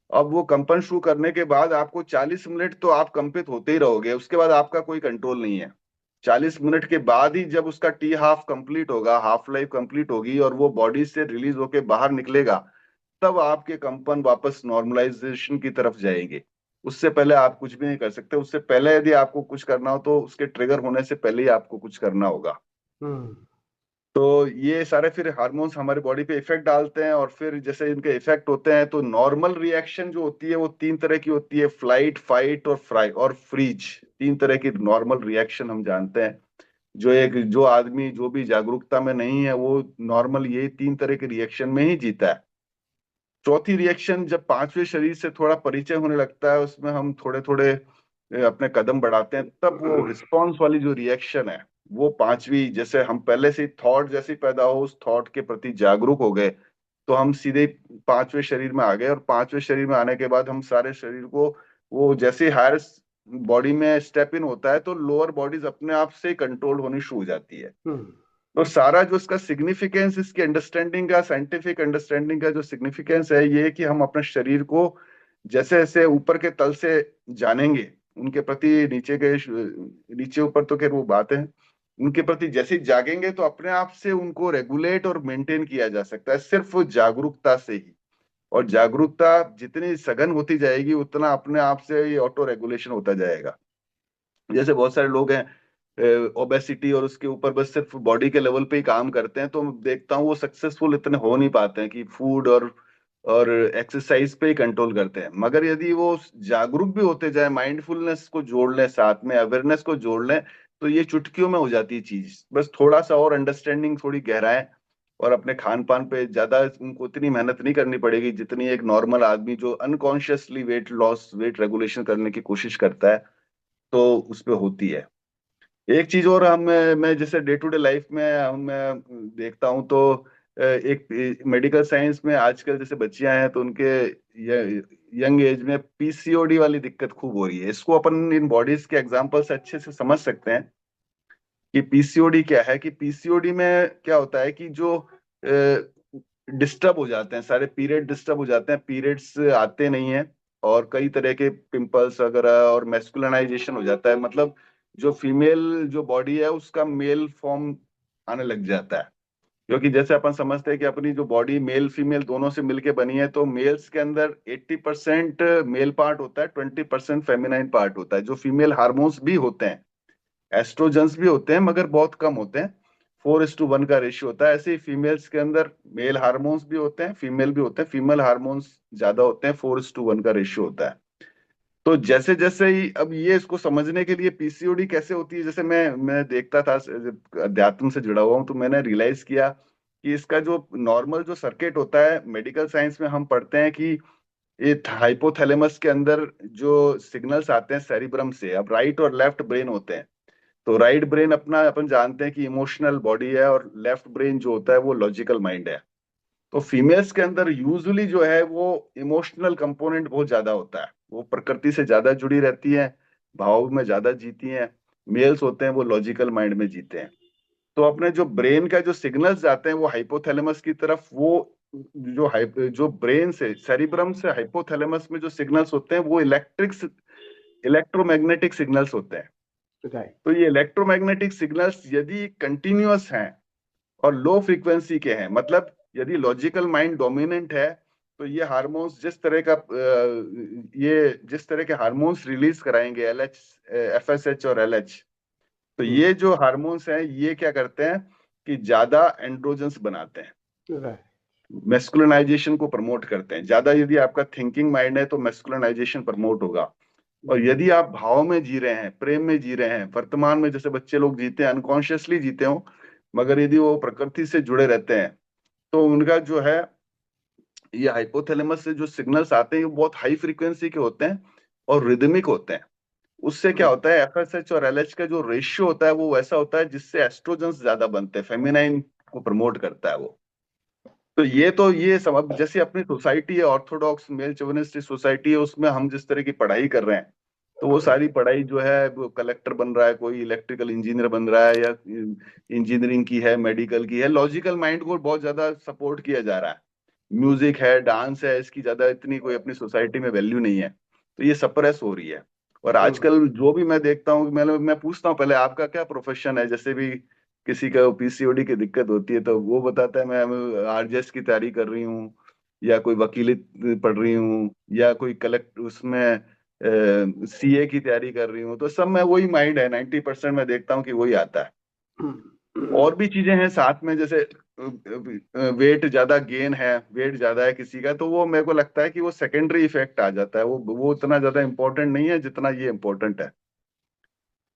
अब वो कंपन शुरू करने के बाद आपको 40 मिनट तो आप कंपित होते ही रहोगे, उसके बाद आपका कोई कंट्रोल नहीं है। 40 मिनट के बाद ही जब उसका टी हाफ कंप्लीट होगा, हाफ लाइफ कंप्लीट होगी, और वो बॉडी से रिलीज होके बाहर निकलेगा, तब आपके कंपन वापस नॉर्मलाइजेशन की तरफ जाएंगे। उससे पहले आप कुछ भी नहीं कर सकते। उससे पहले यदि आपको कुछ करना हो तो उसके ट्रिगर होने से पहले ही आपको कुछ करना होगा। तो ये सारे फिर हार्मोन्स हमारे बॉडी पे इफेक्ट डालते हैं, और फिर जैसे इनके इफेक्ट होते हैं तो नॉर्मल रिएक्शन जो होती है वो 3 तरह की होती है, फ्लाइट, फाइट और फ्राई और फ्रीज। 3 तरह की नॉर्मल रिएक्शन हम जानते हैं। जो आदमी जो भी जागरूकता में नहीं है वो नॉर्मल ये 3 तरह के रिएक्शन में ही जीता है। चौथी रिएक्शन जब 5वें शरीर से थोड़ा परिचय होने लगता है, उसमें हम थोड़े थोड़े अपने कदम बढ़ाते हैं, तब वो रिस्पॉन्स वाली जो रिएक्शन है वो 5वीं, जैसे हम पहले से थॉट जैसे पैदा हो, उस थॉट के प्रति जागरूक हो गए, तो हम सीधे 5वें शरीर में आ गए। और 5वें शरीर में आने के बाद हम सारे शरीर को, वो जैसे हायर बॉडी में स्टेप इन होता है तो लोअर बॉडीज अपने आप से कंट्रोल होनी शुरू हो जाती है। तो सारा जो इसका सिग्निफिकेंस, इसकी अंडरस्टैंडिंग का, साइंटिफिक अंडरस्टैंडिंग का जो सिग्निफिकेंस है, ये कि हम अपने शरीर को जैसे जैसे ऊपर के तल से जानेंगे, उनके प्रति नीचे ऊपर तो खैर वो बात है, उनके प्रति जैसे ही जागेंगे तो अपने आप से उनको रेगुलेट और मेंटेन किया जा सकता है, सिर्फ जागरूकता से ही। और जागरूकता जितनी सघन होती जाएगी उतना अपने आप से ये ऑटो रेगुलेशन होता जाएगा। जैसे बहुत सारे लोग हैं ओबेसिटी और उसके ऊपर बस सिर्फ बॉडी के लेवल पे ही काम करते हैं, तो मैं देखता हूँ वो सक्सेसफुल इतने हो नहीं पाते हैं कि फूड और एक्सरसाइज पे ही कंट्रोल करते हैं। मगर यदि वो जागरूक भी होते जाए, माइंडफुलनेस को जोड़ लें, साथ में अवेयरनेस को जोड़ लें, तो ये चुटकियों में हो जाती है चीज। बस थोड़ा सा और अंडरस्टैंडिंग थोड़ी गहराएं, और अपने खान पान पे ज्यादा उनको इतनी मेहनत नहीं करनी पड़ेगी जितनी एक नॉर्मल आदमी जो unconsciously weight loss, weight regulation करने की कोशिश करता है, तो उस पे होती है। एक चीज और मैं जैसे डे टू डे लाइफ में मैं देखता हूँ, तो एक मेडिकल साइंस में आजकल जैसे बच्चियां हैं तो उनके यंग एज में पीसीओडी वाली दिक्कत खूब हो रही है। इसको अपन इन बॉडीज के एग्जांपल से अच्छे से समझ सकते हैं कि पीसीओडी क्या है। कि पीसीओडी में क्या होता है कि जो डिस्टर्ब हो जाते हैं, सारे पीरियड डिस्टर्ब हो जाते हैं, पीरियड्स आते नहीं है, और कई तरह के पिंपल्स वगैरह, और मैस्कुलिनाइजेशन हो जाता है, मतलब जो फीमेल जो बॉडी है उसका मेल फॉर्म आने लग जाता है, क्योंकि जैसे अपन समझते हैं कि अपनी जो बॉडी मेल फीमेल दोनों से मिलके बनी है, तो मेल्स के अंदर 80% मेल पार्ट होता है, 20% फेमिनाइन पार्ट होता है। जो फीमेल हार्मोन्स भी होते हैं, एस्ट्रोजन्स भी होते हैं, मगर बहुत कम होते हैं, 4:1 का रेशियो होता है। ऐसे ही फीमेल्स के अंदर मेल हार्मोन्स भी होते हैं, फीमेल भी होते हैं, फीमेल हार्मोन्स ज्यादा होते हैं, 4:1 का रेशियो होता है। तो जैसे जैसे ही अब ये इसको समझने के लिए पीसीओडी कैसे होती है, जैसे मैं देखता था, जब अध्यात्म से जुड़ा हुआ हूँ, तो मैंने रियलाइज किया कि इसका जो नॉर्मल जो सर्किट होता है, मेडिकल साइंस में हम पढ़ते हैं कि ये हाइपोथैलेमस के अंदर जो सिग्नल्स आते हैं सेरिब्रम से, अब राइट और लेफ्ट ब्रेन होते हैं। तो राइट ब्रेन अपना अपन जानते हैं कि इमोशनल बॉडी है, और लेफ्ट ब्रेन जो होता है वो लॉजिकल माइंड है। तो फीमेल्स के अंदर यूजुअली जो है वो इमोशनल कंपोनेंट बहुत ज्यादा होता है, वो प्रकृति से ज्यादा जुड़ी रहती हैं, भाव में ज्यादा जीती हैं। मेल्स होते हैं वो लॉजिकल माइंड में जीते हैं। तो अपने जो ब्रेन का जो सिग्नल्स जाते हैं वो हाइपोथैलेमस की तरफ, वो जो ब्रेन से सेरिब्रम से हाइपोथैलेमस में जो सिग्नल्स होते हैं वो इलेक्ट्रोमैग्नेटिक सिग्नल्स होते हैं। राइट। तो ये इलेक्ट्रोमैग्नेटिक सिग्नल्स यदि कंटिन्यूअस हैं और लो फ्रीक्वेंसी के हैं, मतलब यदि लॉजिकल माइंड डोमिनेंट है, तो ये हार्मोन्स जिस तरह के हार्मोन्स रिलीज कराएंगे, एलएच, एफएसएच और एलएच, तो ये जो हार्मोन्स हैं ये क्या करते हैं कि ज्यादा एंड्रोजन्स बनाते हैं, राइट। मेस्कुलिनाइजेशन को प्रमोट करते हैं ज्यादा। यदि आपका थिंकिंग माइंड है तो मेस्कुलिनाइजेशन प्रमोट होगा। और यदि आप भाव में जी रहे हैं, प्रेम में जी रहे हैं, वर्तमान में जैसे बच्चे लोग जीते हैं, अनकॉन्शियसली जीते हो, मगर यदि वो प्रकृति से जुड़े रहते हैं, तो उनका जो है ये हाइपोथैलेमस से जो सिग्नल्स आते हैं वो बहुत हाई फ्रीक्वेंसी के होते हैं और रिदमिक होते हैं। उससे क्या होता है, एफएसएच और एलएच का जो रेशियो होता है वो वैसा होता है जिससे एस्ट्रोजन्स ज्यादा बनते हैं, फेमिनाइन को प्रमोट करता है वो। तो ये सब, अब जैसे अपनी सोसाइटी है, ऑर्थोडॉक्स मेल चोविनिस्टिक सोसाइटी है, उसमें हम जिस तरह की पढ़ाई कर रहे हैं, तो वो सारी पढ़ाई जो है, वो कलेक्टर बन रहा है, कोई इलेक्ट्रिकल इंजीनियर बन रहा है, या इंजीनियरिंग की है, मेडिकल की है, लॉजिकल माइंड को बहुत ज्यादा सपोर्ट किया जा रहा है। म्यूजिक है, डांस है, इसकी ज्यादा इतनी कोई अपनी सोसाइटी में वैल्यू नहीं है, तो ये सप्रेस हो रही है। और आजकल जो भी मैं देखता हूँ, मैं पूछता हूँ पहले आपका क्या प्रोफेशन है, जैसे भी किसी का पीसीओडी की दिक्कत होती है तो वो बताता है मैं आरजेएस की तैयारी कर रही हूँ, या कोई वकीली पढ़ रही हूँ, या कोई कलेक्ट उसमें सीए की तैयारी कर रही हूँ। तो सब में वही माइंड है, 90% मैं देखता हूँ कि वही आता है। और भी चीजें हैं साथ में, जैसे वेट ज्यादा गेन है, वेट ज्यादा है किसी का, तो वो मेरे को लगता है कि वो सेकेंडरी इफेक्ट आ जाता है, वो उतना ज्यादा इंपॉर्टेंट नहीं है जितना ये इंपॉर्टेंट है।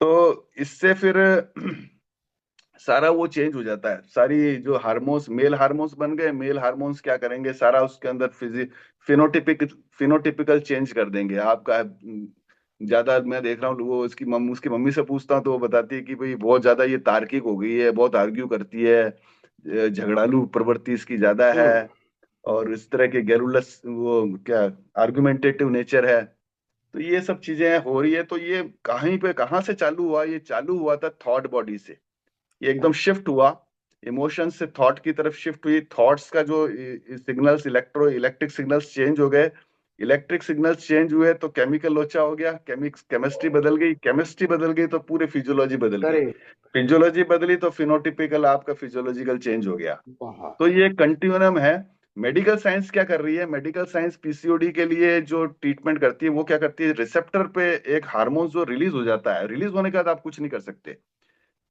तो इससे फिर सारा वो चेंज हो जाता है, सारी जो हार्मोन्स, मेल हार्मोन्स बन गए, मेल हार्मोन्स क्या करेंगे, सारा उसके अंदर फिनोटिपिकल चेंज कर देंगे आपका। ज्यादा मैं देख रहा हूँ वो उसकी मम्मी से पूछता हूँ तो वो बताती है कि भाई बहुत ज्यादा ये तार्किक हो गई है, बहुत आर्ग्यू करती है, झगड़ालू प्रवृत्ति इसकी ज्यादा है, और इस तरह के गैरुलस, वो क्या, आर्गुमेंटेटिव नेचर है। तो ये सब चीजें हो रही है। तो ये कहीं पे कहाँ से चालू हुआ, ये चालू हुआ था थॉट बॉडी से। ये एकदम शिफ्ट हुआ, इमोशन से थॉट की तरफ शिफ्ट हुई, थॉट्स का जो सिग्नल्स, इलेक्ट्रिक सिग्नल्स चेंज हो गए, इलेक्ट्रिक सिग्नल्स चेंज हुए तो केमिकल लोचा हो गया, केमिस्ट्री बदल गई, केमिस्ट्री बदल गई तो पूरी फिजियोलॉजी बदल गई, अरे फिजियोलॉजी बदली तो फिनोटिपिकल आपका फिजियोलॉजिकल चेंज हो गया। बहुत। तो ये कंटिन्यूम है। मेडिकल साइंस क्या कर रही है, मेडिकल साइंस पीसीओडी के लिए जो ट्रीटमेंट करती है वो क्या करती है, रिसेप्टर पे एक हार्मोन जो रिलीज हो जाता है, रिलीज होने के बाद आप कुछ नहीं कर सकते,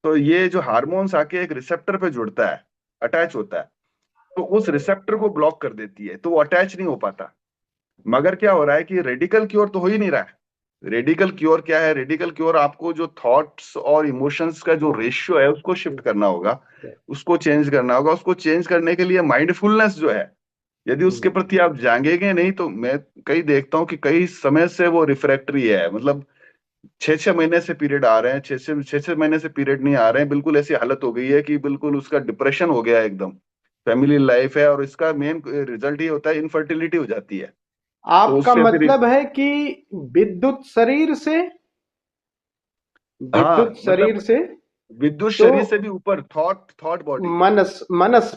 तो ये जो हार्मोन्स आके एक रिसेप्टर पे जुड़ता है, अटैच होता है, तो उस रिसेप्टर को ब्लॉक कर देती है, तो वो अटैच नहीं हो पाता। मगर क्या हो रहा है कि रेडिकल क्योर तो हो ही नहीं रहा है। रेडिकल क्योर क्या है, रेडिकल क्योर आपको जो थॉट्स और इमोशंस का जो रेशियो है उसको शिफ्ट करना होगा, उसको चेंज करना होगा। उसको चेंज करने के लिए माइंडफुलनेस जो है, यदि उसके प्रति आप जागेंगे नहीं, तो मैं कई देखता हूँ कि कई समय से वो रिफ्रैक्टरी है, मतलब 6-6 महीने से पीरियड आ रहे हैं, 6-6 महीने से पीरियड नहीं आ रहे हैं, बिल्कुल ऐसी हालत हो गई है कि बिल्कुल उसका डिप्रेशन हो गया है एकदम, फैमिली लाइफ है, और इसका मेन रिजल्ट ये होता है इनफर्टिलिटी हो जाती है। तो आपका उससे फिर, मतलब है कि विद्युत शरीर से, हाँ विद्युत शरीर मतलब से विद्युत तो शरीर से भी ऊपर थॉट बॉडी, मनस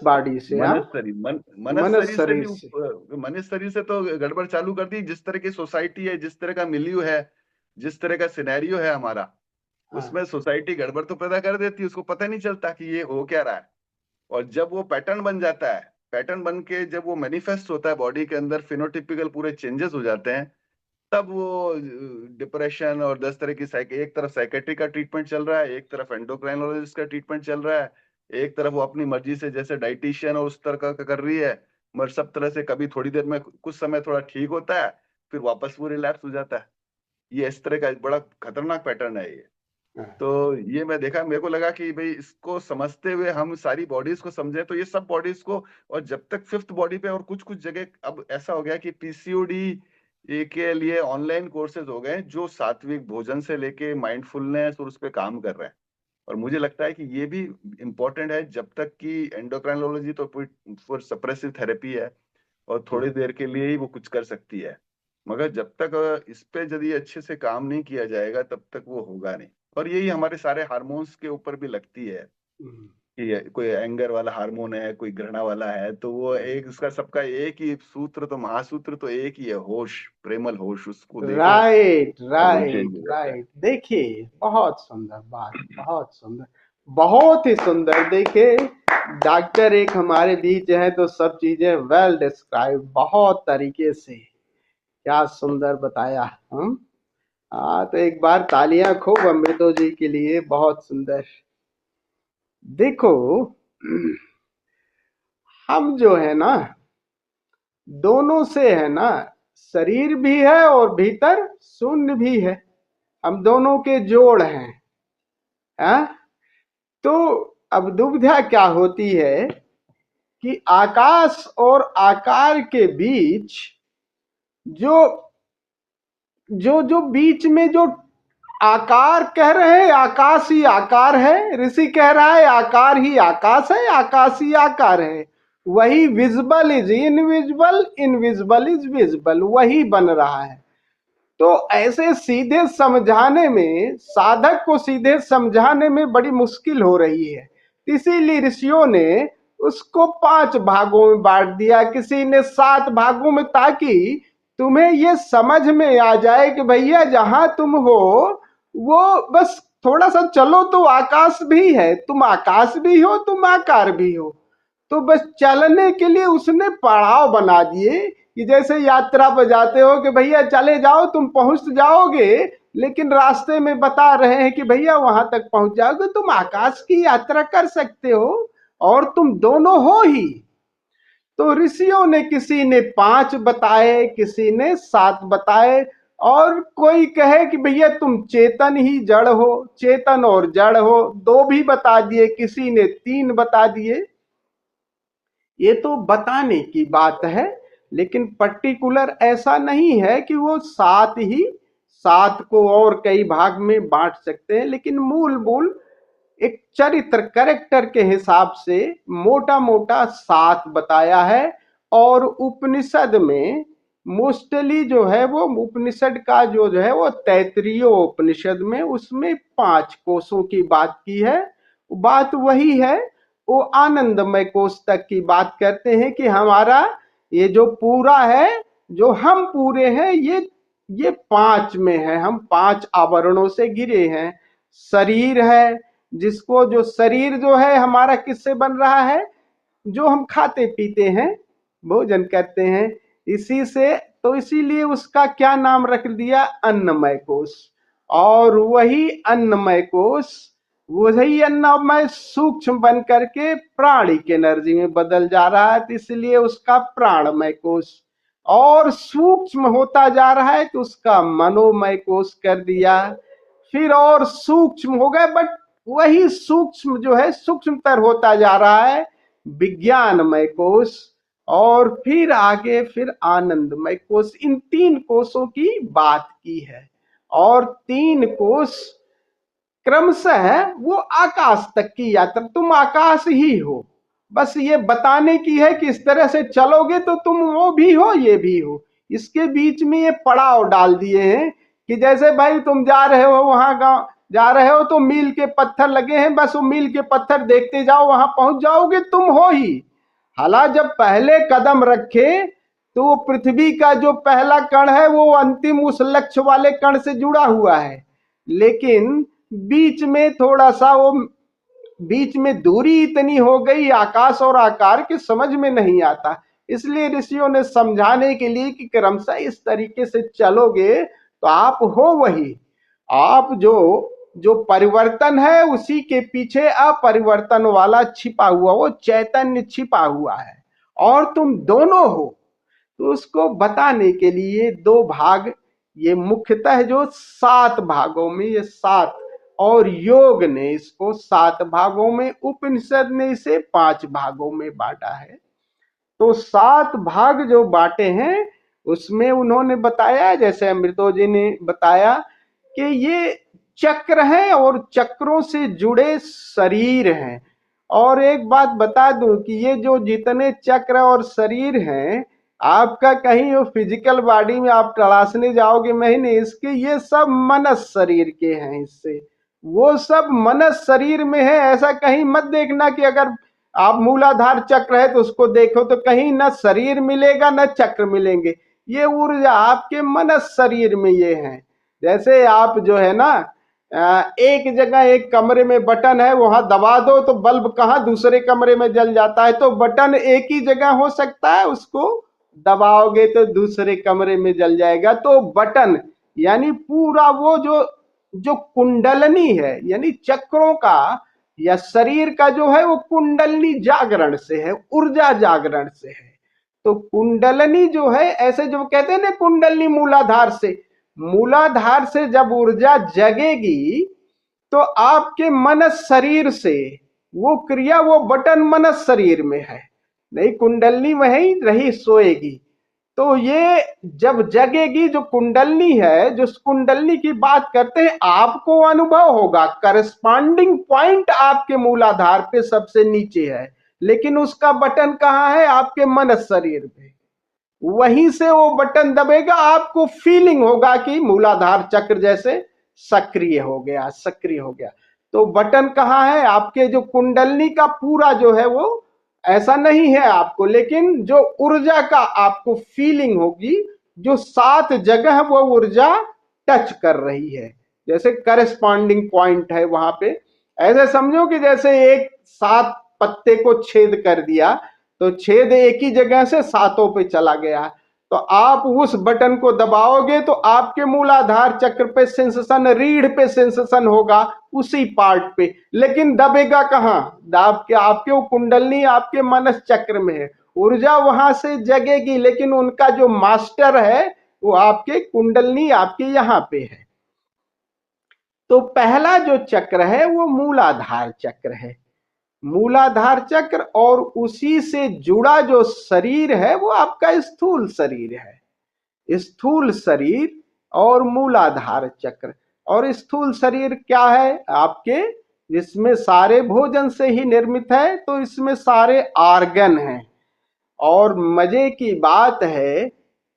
बॉडी से, हाँ, मनस शरीर, मनस मनस शरीर से भी शरीर से। ऊपर, मनस शरीर से तो गड़बड़ चालू कर दी। जिस तरह की सोसाइटी है, जिस तरह का मिलियू है, जिस तरह का सिनेरियो है हमारा, हाँ। उसमें सोसाइटी गड़बड़ तो पैदा कर देती है, उसको पता नहीं चलता कि ये हो क्या रहा है। और जब वो पैटर्न बन जाता है, पैटर्न बन के जब वो मैनिफेस्ट होता है बॉडी के अंदर, फिनोटिपिकल पूरे चेंजेस हो जाते हैं, तब वो डिप्रेशन और 10 तरह की एक तरफ साइकेट्री का ट्रीटमेंट चल रहा है, एक तरफ एंडोक्राइनोलॉजिस्ट का ट्रीटमेंट चल रहा है, एक तरफ वो अपनी मर्जी से जैसे डाइटिशियन और उस तरह का कर रही है, मगर सब तरह से कभी थोड़ी देर में कुछ समय थोड़ा ठीक होता है, फिर वापस वो रिलैप्स हो जाता है। ये इस तरह का बड़ा खतरनाक पैटर्न है ये। तो ये मैं देखा, मेरे को लगा कि भाई इसको समझते हुए हम सारी बॉडीज को समझें, तो ये सब बॉडीज को, और जब तक 5th बॉडी पे, और कुछ कुछ जगह अब ऐसा हो गया कि पीसीओडी के लिए ऑनलाइन कोर्सेज हो गए जो सात्विक भोजन से लेके माइंडफुलनेस और उस पर काम कर रहे हैं। और मुझे लगता है कि ये भी इम्पोर्टेंट है, जब तक कि एंडोक्राइनोलॉजी तो फॉर सप्रेसिव थेरेपी है और थोड़ी देर के लिए ही वो कुछ कर सकती है, मगर जब तक इस पे यदि अच्छे से काम नहीं किया जाएगा तब तक वो होगा नहीं। और यही हमारे सारे हार्मोन्स के ऊपर भी लगती है कि कोई एंगर वाला हार्मोन है, कोई घृणा वाला है, तो वो एक उसका सबका एक ही सूत्र, तो महासूत्र तो एक ही है, होश, प्रेमल होश, उसको देखो राइट और वो राइट चेंज हो जाता है। राइट। देखिए बहुत सुंदर बात, बहुत सुंदर, बहुत ही सुंदर। देखिए डॉक्टर एक हमारे बीच है तो सब चीजें वेल डिस्क्राइब, बहुत तरीके से, क्या सुंदर बताया हम। हाँ तो एक बार तालियां खूब अमृतो जी के लिए, बहुत सुंदर। देखो हम जो है ना, दोनों से है ना, शरीर भी है और भीतर शून्य भी है, हम दोनों के जोड़ हैं। हाँ? तो अब दुविधा क्या होती है कि आकाश और आकार के बीच जो जो जो बीच में जो आकार कह रहे हैं, आकाश ही आकार है, ऋषि कह रहा है आकार ही आकाश है, आकाश ही आकार है, वही visible is invisible, invisible is visible, वही बन रहा है। तो ऐसे सीधे समझाने में, साधक को सीधे समझाने में बड़ी मुश्किल हो रही है, इसीलिए ऋषियों ने उसको 5 भागों में बांट दिया, किसी ने 7 भागों में, ताकि तुम्हें ये समझ में आ जाए कि भैया जहां तुम हो वो बस थोड़ा सा चलो तो आकाश भी है, तुम आकाश भी हो, तुम आकार भी हो। तो बस चलने के लिए उसने पड़ाव बना दिए कि जैसे यात्रा पर जाते हो कि भैया चले जाओ, तुम पहुंच जाओगे, लेकिन रास्ते में बता रहे हैं कि भैया वहां तक पहुंच जाओगे, तुम आकाश की यात्रा कर सकते हो और तुम दोनों हो ही। तो ऋषियों ने, किसी ने 5 बताए, किसी ने 7 बताए, और कोई कहे कि भैया तुम चेतन ही जड़ हो, चेतन और जड़ हो, 2 भी बता दिए, किसी ने 3 बता दिए। ये तो बताने की बात है, लेकिन पर्टिकुलर ऐसा नहीं है कि वो 7 को और कई भाग में बांट सकते हैं, लेकिन मूल एक चरित्र, कैरेक्टर के हिसाब से मोटा मोटा 7 बताया है। और उपनिषद में मोस्टली जो है वो, उपनिषद का जो है वो तैतरीय उपनिषद में, उसमें 5 कोशों की बात की है। बात वही है, वो आनंदमय कोश तक की बात करते हैं कि हमारा ये जो पूरा है, जो हम पूरे हैं, ये 5 में है, हम 5 आवरणों से घिरे हैं। शरीर है, जिसको, जो शरीर जो है हमारा किससे बन रहा है, जो हम खाते पीते हैं, भोजन करते हैं, इसी से, तो इसीलिए उसका क्या नाम रख दिया, अन्नमय कोश। और वही अन्नमय कोश, वही अन्नमय सूक्ष्म बन करके प्राणिक एनर्जी में बदल जा रहा है, तो इसलिए उसका प्राणमय कोश। और सूक्ष्म होता जा रहा है तो उसका मनोमय कोश कर दिया। फिर और सूक्ष्म हो गए, बट वही सूक्ष्म जो है सूक्ष्मतर होता जा रहा है, विज्ञानमय कोश। और फिर आगे फिर आनंदमय कोश। इन 3 कोशों की बात की है, और 3 कोश क्रमशः वो आकाश तक की यात्रा, तुम आकाश ही हो, बस ये बताने की है कि इस तरह से चलोगे तो तुम वो भी हो, ये भी हो। इसके बीच में ये पड़ाव डाल दिए हैं कि जैसे भाई तुम जा रहे हो, वहां गांव जा रहे हो तो मील के पत्थर लगे हैं, बस वो मील के पत्थर देखते जाओ, वहां पहुंच जाओगे, तुम हो ही। हालांकि जब पहले कदम रखे तो वो पृथ्वी का जो पहला कण है वो अंतिम उस लक्ष्य वाले कण से जुड़ा हुआ है, लेकिन बीच में थोड़ा सा वो बीच में दूरी इतनी हो गई आकाश और आकार के, समझ में नहीं आता। इसलिए ऋषियों ने समझाने के लिए कि क्रमशः इस तरीके से चलोगे तो आप हो वही, आप जो परिवर्तन है उसी के पीछे अपरिवर्तन वाला छिपा हुआ, वो चैतन्य छिपा हुआ है और तुम दोनों हो। तो उसको बताने के लिए 2 भाग, ये मुख्यतः जो 7 भागों में, ये 7, और योग ने इसको 7 भागों में, उपनिषद ने इसे 5 भागों में बांटा है। तो 7 भाग जो बांटे हैं उसमें उन्होंने बताया, जैसे अमृतो जी ने बताया, कि ये चक्र हैं और चक्रों से जुड़े शरीर हैं। और एक बात बता दूं कि ये जो जितने चक्र और शरीर हैं, आपका कहीं वो फिजिकल बॉडी में आप तलाशने जाओगे नहीं, इसके ये सब मनस शरीर के हैं, इससे वो सब मनस शरीर में है। ऐसा कहीं मत देखना कि अगर आप मूलाधार चक्र है तो उसको देखो तो कहीं न शरीर मिलेगा न चक्र मिलेंगे, ये ऊर्जा आपके मनस शरीर में ये है। जैसे आप जो है ना, एक जगह एक कमरे में बटन है, वहां दबा दो तो बल्ब कहाँ दूसरे कमरे में जल जाता है। तो बटन एक ही जगह हो सकता है, उसको दबाओगे तो दूसरे कमरे में जल जाएगा। तो बटन यानी पूरा वो जो कुंडलनी है, यानी चक्रों का या शरीर का जो है, वो कुंडलनी जागरण से है, ऊर्जा जागरण से है। तो कुंडलनी जो है, ऐसे जो कहते हैं ना कुंडलनी मूलाधार से जब ऊर्जा जगेगी तो आपके मनस शरीर से वो क्रिया, वो बटन मनस शरीर में है, नहीं कुंडलनी वहीं रही सोएगी। तो ये जब जगेगी, जो कुंडलनी है, जो कुंडलनी की बात करते हैं, आपको अनुभव होगा करस्पॉन्डिंग पॉइंट आपके मूलाधार पे सबसे नीचे है, लेकिन उसका बटन कहाँ है? आपके मनस शरीर में। वहीं से वो बटन दबेगा, आपको फीलिंग होगा कि मूलाधार चक्र जैसे सक्रिय हो गया, सक्रिय हो गया। तो बटन कहाँ है? आपके जो कुंडलनी का पूरा जो है वो ऐसा नहीं है आपको, लेकिन जो ऊर्जा का आपको फीलिंग होगी, जो 7 जगह वो ऊर्जा टच कर रही है, जैसे करस्पॉन्डिंग पॉइंट है वहां पे। ऐसे समझो कि जैसे एक 7 पत्ते को छेद कर दिया, तो छेद एक ही जगह से 7 पे चला गया। तो आप उस बटन को दबाओगे तो आपके मूलाधार चक्र पे सेंसेशन, रीढ़ पे सेंसेशन होगा, उसी पार्ट पे, लेकिन दबेगा कहाँ? आपके वो कुंडलनी आपके मनस चक्र में है, ऊर्जा वहां से जगेगी, लेकिन उनका जो मास्टर है वो आपके कुंडलनी आपके यहाँ पे है। तो पहला जो चक्र है वो मूलाधार चक्र है, मूलाधार चक्र, और उसी से जुड़ा जो शरीर है वो आपका स्थूल शरीर है। स्थूल शरीर और मूलाधार चक्र। और स्थूल शरीर क्या है आपके? जिसमें सारे भोजन से ही निर्मित है, तो इसमें सारे आर्गन हैं। और मजे की बात है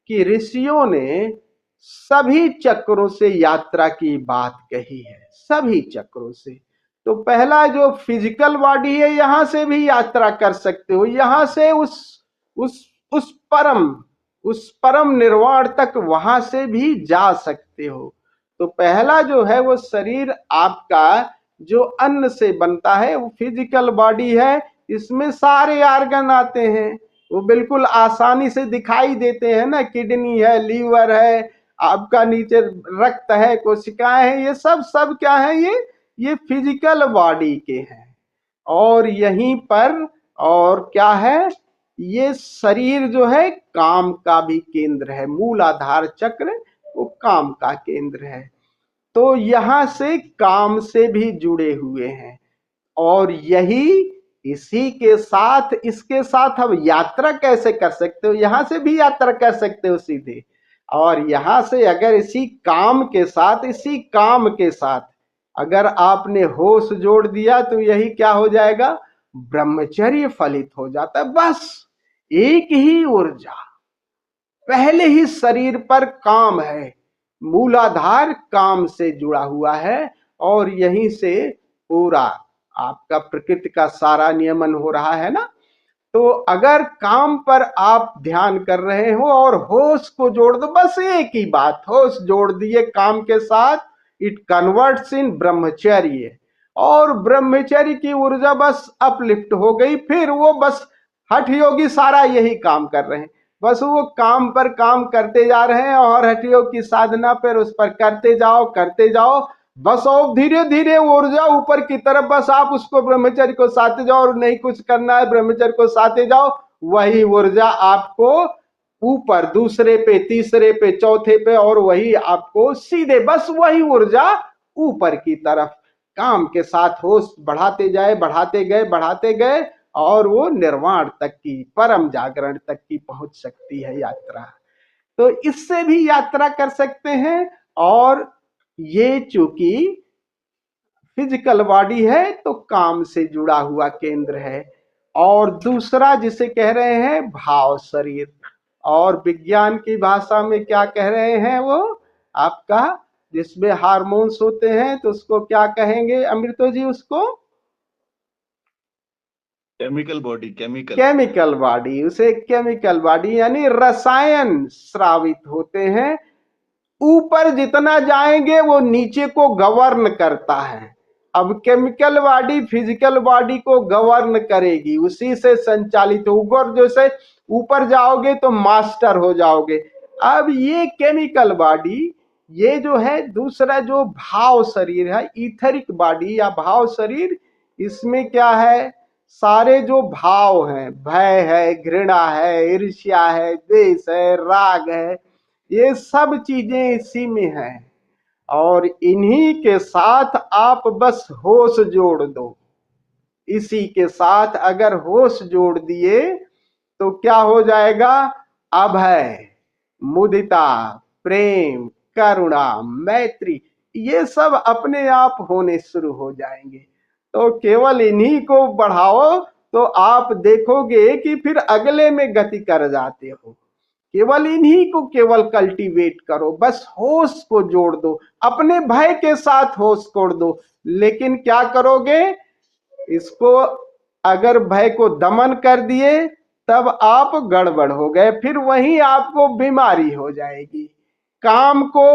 कि ऋषियों ने सभी चक्रों से यात्रा की बात कही है, सभी चक्रों से। तो पहला जो फिजिकल बॉडी है, यहां से भी यात्रा कर सकते हो, यहां से उस परम निर्वाण तक वहां से भी जा सकते हो। तो पहला जो है वो शरीर आपका जो अन्न से बनता है, वो फिजिकल बॉडी है, इसमें सारे ऑर्गन आते हैं, वो बिल्कुल आसानी से दिखाई देते हैं ना, किडनी है, लीवर है, आपका नीचे रक्त है, कोशिकाएं हैं, ये सब क्या है? ये फिजिकल बॉडी के हैं। और यहीं पर और क्या है? ये शरीर जो है काम का भी केंद्र है, मूलाधार चक्र वो काम का केंद्र है। तो यहां से काम से भी जुड़े हुए हैं, और यही इसी के साथ, इसके साथ अब यात्रा कैसे कर सकते हो? यहां से भी यात्रा कर सकते हो सीधे। और यहां से अगर इसी काम के साथ अगर आपने होश जोड़ दिया तो यही क्या हो जाएगा? ब्रह्मचर्य फलित हो जाता है। बस एक ही ऊर्जा, पहले ही शरीर पर काम है, मूलाधार काम से जुड़ा हुआ है, और यहीं से पूरा आपका प्रकृति का सारा नियमन हो रहा है ना। तो अगर काम पर आप ध्यान कर रहे हो और होश को जोड़ दो, बस एक ही बात, होश जोड़ दिए काम के साथ, इट कन्वर्ट्स इन ब्रह्मचर्य। और ब्रह्मचर्य की ऊर्जा बस अपलिफ्ट हो गई। फिर वो बस हठ योगी सारा यही काम कर रहे हैं, बस वो काम पर काम करते जा रहे हैं और हठ योग की साधना पर उस पर करते जाओ बस। और धीरे धीरे ऊर्जा ऊपर की तरफ, बस आप उसको ब्रह्मचर्य को साथे जाओ और नहीं कुछ करना है, ब्रह्मचर्य को साथे जाओ, वही ऊर्जा आपको ऊपर दूसरे पे, तीसरे पे, चौथे पे, और वही आपको सीधे बस वही ऊर्जा ऊपर की तरफ काम के साथ होश बढ़ाते गए और वो निर्वाण तक की, परम जागरण तक की पहुंच सकती है यात्रा। तो इससे भी यात्रा कर सकते हैं। और ये चूंकि फिजिकल बॉडी है तो काम से जुड़ा हुआ केंद्र है। और दूसरा जिसे कह रहे हैं भाव शरीर, और विज्ञान की भाषा में क्या कह रहे हैं, वो आपका जिसमें हार्मोन्स होते हैं तो उसको क्या कहेंगे अमृतो जी? उसको केमिकल बॉडी, उसे केमिकल बॉडी यानी रसायन स्रावित होते हैं। ऊपर जितना जाएंगे वो नीचे को गवर्न करता है। अब केमिकल बॉडी फिजिकल बॉडी को गवर्न करेगी, उसी से संचालित होगा। जैसे ऊपर जाओगे तो मास्टर हो जाओगे। अब ये केमिकल बॉडी, ये जो है दूसरा जो भाव शरीर है, ईथरिक बॉडी या भाव शरीर, इसमें क्या है, सारे जो भाव हैं, भय है, घृणा है, ईर्ष्या है, द्वेष है, राग है, ये सब चीजें इसी में है। और इन्हीं के साथ आप बस होश जोड़ दो। इसी के साथ अगर होश जोड़ दिए तो क्या हो जाएगा? अभय, मुदिता, प्रेम, करुणा, मैत्री, ये सब अपने आप होने शुरू हो जाएंगे। तो केवल इन्हीं को बढ़ाओ तो आप देखोगे कि फिर अगले में गति कर जाते हो। केवल इन्हीं को केवल कल्टीवेट करो, बस होश को जोड़ दो, अपने भय के साथ होश जोड़ दो। लेकिन क्या करोगे? इसको अगर भय को दमन कर दिए तब आप गड़बड़ हो गए, फिर वहीं आपको बीमारी हो जाएगी। काम को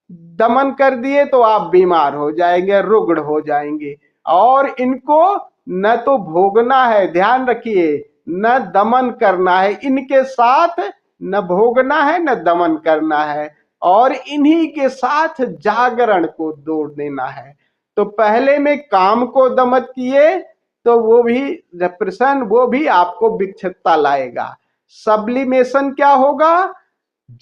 दमन कर दिए तो आप बीमार हो जाएंगे, रुग्ण हो जाएंगे। और इनको न तो भोगना है, ध्यान रखिए, न दमन करना है। इनके साथ न भोगना है न दमन करना है, और इन्हीं के साथ जागरण को जोड़ देना है। तो पहले में काम को दमन किए तो वो भी डिप्रेशन, वो भी आपको विक्षिप्तता लाएगा। सब्लिमेशन क्या होगा?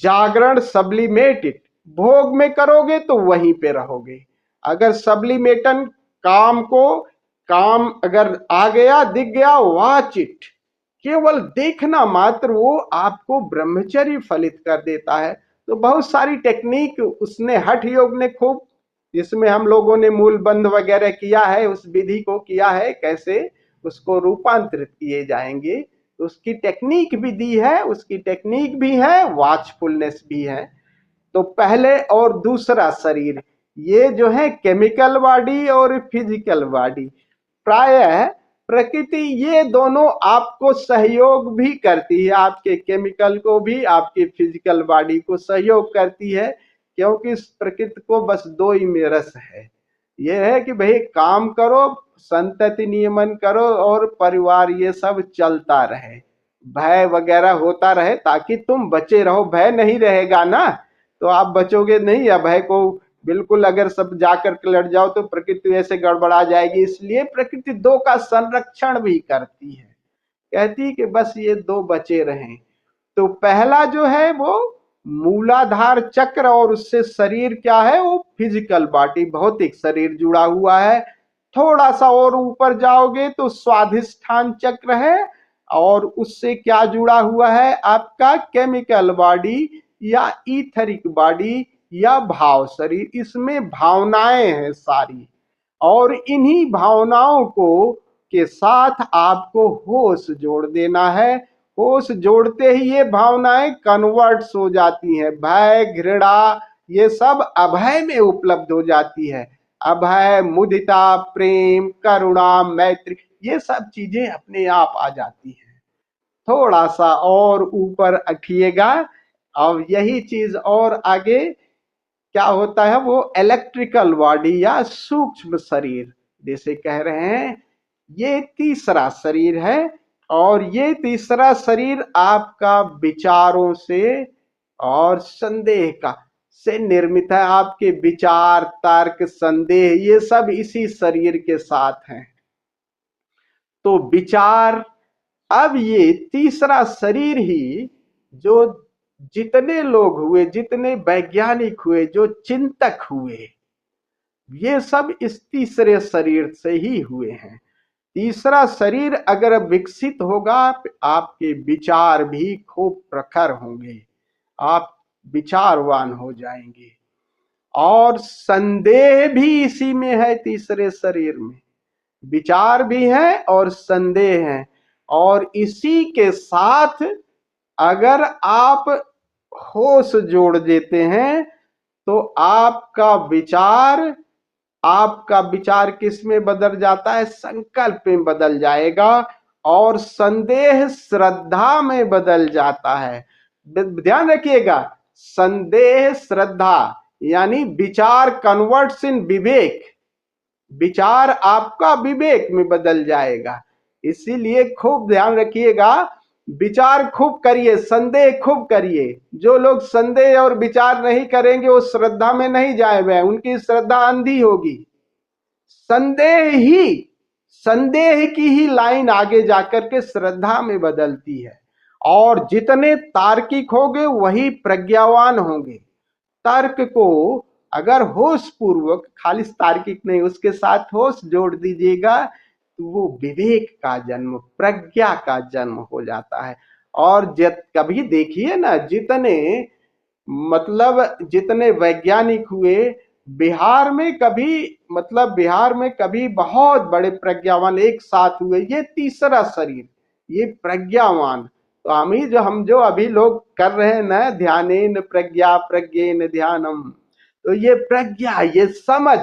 जागरण सब्लिमेटेड, भोग में करोगे तो वहीं पे रहोगे। अगर सब्लिमेटन काम अगर आ गया, दिख गया, वॉच इट, केवल देखना मात्र, वो आपको ब्रह्मचर्य फलित कर देता है। तो बहुत सारी टेक्निक उसने, हठ योग ने खूब, जिसमें हम लोगों ने मूल बंध वगैरह किया है, उस विधि को किया है, कैसे उसको रूपांतरित किए जाएंगे, उसकी टेक्निक भी दी है, उसकी टेक्निक भी है, वॉचफुलनेस भी है। तो पहले और दूसरा शरीर, ये जो है केमिकल बॉडी और फिजिकल बॉडी, प्रायः प्रकृति ये दोनों आपको सहयोग भी करती है, आपके केमिकल को भी, आपके फिजिकल बॉडी को सहयोग करती है। क्योंकि इस प्रकृति को बस दो ही में रस है, ये है कि भाई काम करो, संतति नियमन करो और परिवार ये सब चलता रहे, भय वगैरह होता रहे ताकि तुम बचे रहो। भय नहीं रहेगा ना तो आप बचोगे नहीं, या भय को बिल्कुल अगर सब जाकर लड़ जाओ तो प्रकृति ऐसे गड़बड़ा जाएगी। इसलिए प्रकृति दो का संरक्षण भी करती है, कहती कि बस ये दो बचे रहें। तो पहला जो है वो मूलाधार चक्र, और उससे शरीर क्या है, वो फिजिकल बॉडी, भौतिक शरीर जुड़ा हुआ है। थोड़ा सा और ऊपर जाओगे तो स्वाधिष्ठान चक्र है, और उससे क्या जुड़ा हुआ है, आपका केमिकल बॉडी या ईथरिक बॉडी या भाव शरीर। इसमें भावनाएं हैं सारी, और इन्हीं भावनाओं को के साथ आपको होश जोड़ देना है। होश जोड़ते ही ये भावनाएं कन्वर्ट्स हो जाती हैं, भय, घृणा, ये सब अभय में उपलब्ध हो जाती है। अभय, मुदिता, प्रेम, करुणा, मैत्री, ये सब चीजें अपने आप आ जाती हैं। थोड़ा सा और ऊपर उठिएगा, अब यही चीज और आगे क्या होता है, वो इलेक्ट्रिकल बॉडी या सूक्ष्म शरीर, जैसे कह रहे हैं ये तीसरा शरीर है और ये तीसरा शरीर आपका विचारों से और संदेह का से निर्मित है। आपके विचार, तर्क, संदेह ये सब इसी शरीर के साथ हैं। तो विचार, अब ये तीसरा शरीर ही जो जितने लोग हुए, जितने वैज्ञानिक हुए, जो चिंतक हुए, ये सब इस तीसरे शरीर से ही हुए हैं। तीसरा शरीर अगर विकसित होगा, आपके विचार भी खूब प्रखर होंगे, आप विचारवान हो जाएंगे। और संदेह भी इसी में है, तीसरे शरीर में विचार भी है और संदेह है। और इसी के साथ अगर आप होश जोड़ देते हैं तो आपका विचार किस में बदल जाता है? संकल्प में बदल जाएगा और संदेह श्रद्धा में बदल जाता है। ध्यान रखिएगा, संदेह श्रद्धा यानी विचार कन्वर्ट्स इन विवेक, विचार आपका विवेक में बदल जाएगा। इसीलिए खूब ध्यान रखिएगा, विचार खूब करिए, संदेह खूब करिए। जो लोग संदेह और विचार नहीं करेंगे वो श्रद्धा में नहीं जाए, उनकी श्रद्धा अंधी होगी। संदेह की ही लाइन आगे जाकर के श्रद्धा में बदलती है। और जितने तार्किक होंगे वही प्रज्ञावान होंगे। तर्क को अगर होश पूर्वक, खाली तार्किक नहीं, उसके साथ होश जोड़ दीजिएगा तो वो विवेक का जन्म, प्रज्ञा का जन्म हो जाता है। और कभी देखिए ना, जितने वैज्ञानिक हुए बिहार में कभी बहुत बड़े प्रज्ञावान एक साथ हुए। ये तीसरा शरीर, ये प्रज्ञावान। तो हम जो अभी लोग कर रहे हैं ना, ध्यानेन प्रज्ञा प्रज्ञेन ध्यानम, तो ये प्रज्ञा, ये समझ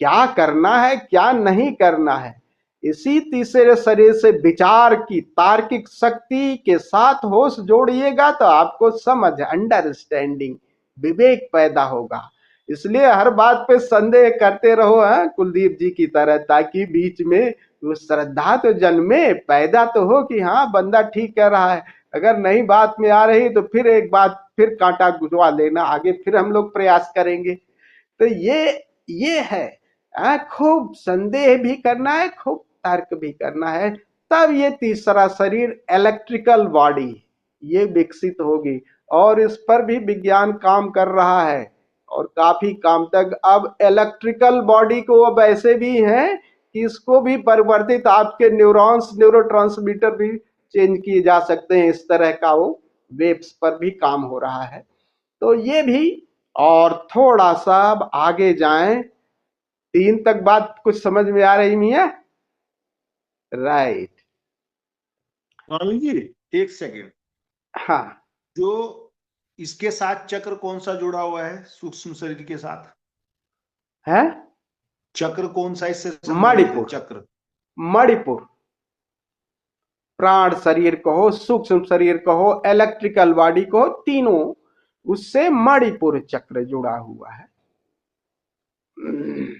क्या करना है क्या नहीं करना है, इसी तीसरे शरीर से विचार की तार्किक शक्ति के साथ होश जोड़िएगा तो आपको समझ, अंडरस्टैंडिंग, विवेक पैदा होगा। इसलिए हर बात पे संदेह करते रहो, है कुलदीप जी की तरह, ताकि बीच में वो श्रद्धा तो जन्मे, पैदा तो हो कि हाँ बंदा ठीक कह रहा है। अगर नई बात में आ रही तो फिर एक बात फिर कांटा गुजवा लेना, आगे फिर हम लोग प्रयास करेंगे। तो ये है, खूब संदेह भी करना है, खूब तर्क भी करना है, तब ये तीसरा शरीर इलेक्ट्रिकल बॉडी ये विकसित होगी। और इस पर भी विज्ञान काम कर रहा है और काफी काम तक। अब इलेक्ट्रिकल बॉडी को अब ऐसे भी है कि इसको भी परिवर्तित, आपके न्यूरॉन्स, न्यूरोट्रांसमीटर भी चेंज किए जा सकते हैं, इस तरह का वो वेव्स पर भी काम हो रहा है। तो ये भी, और थोड़ा सा अब आगे जाएं, 3 तक बात कुछ समझ में आ रही मियां? राइट। स्वामी जी एक सेकंड, हाँ, जो इसके साथ चक्र कौन सा जुड़ा हुआ है सूक्ष्म शरीर के साथ? है चक्र कौन सा इससे संबंधित है? मणिपुर, चक्र, मणिपुर, प्राण शरीर कहो, सूक्ष्म शरीर कहो, इलेक्ट्रिकल बॉडी कहो, तीनों उससे मणिपुर चक्र जुड़ा हुआ है।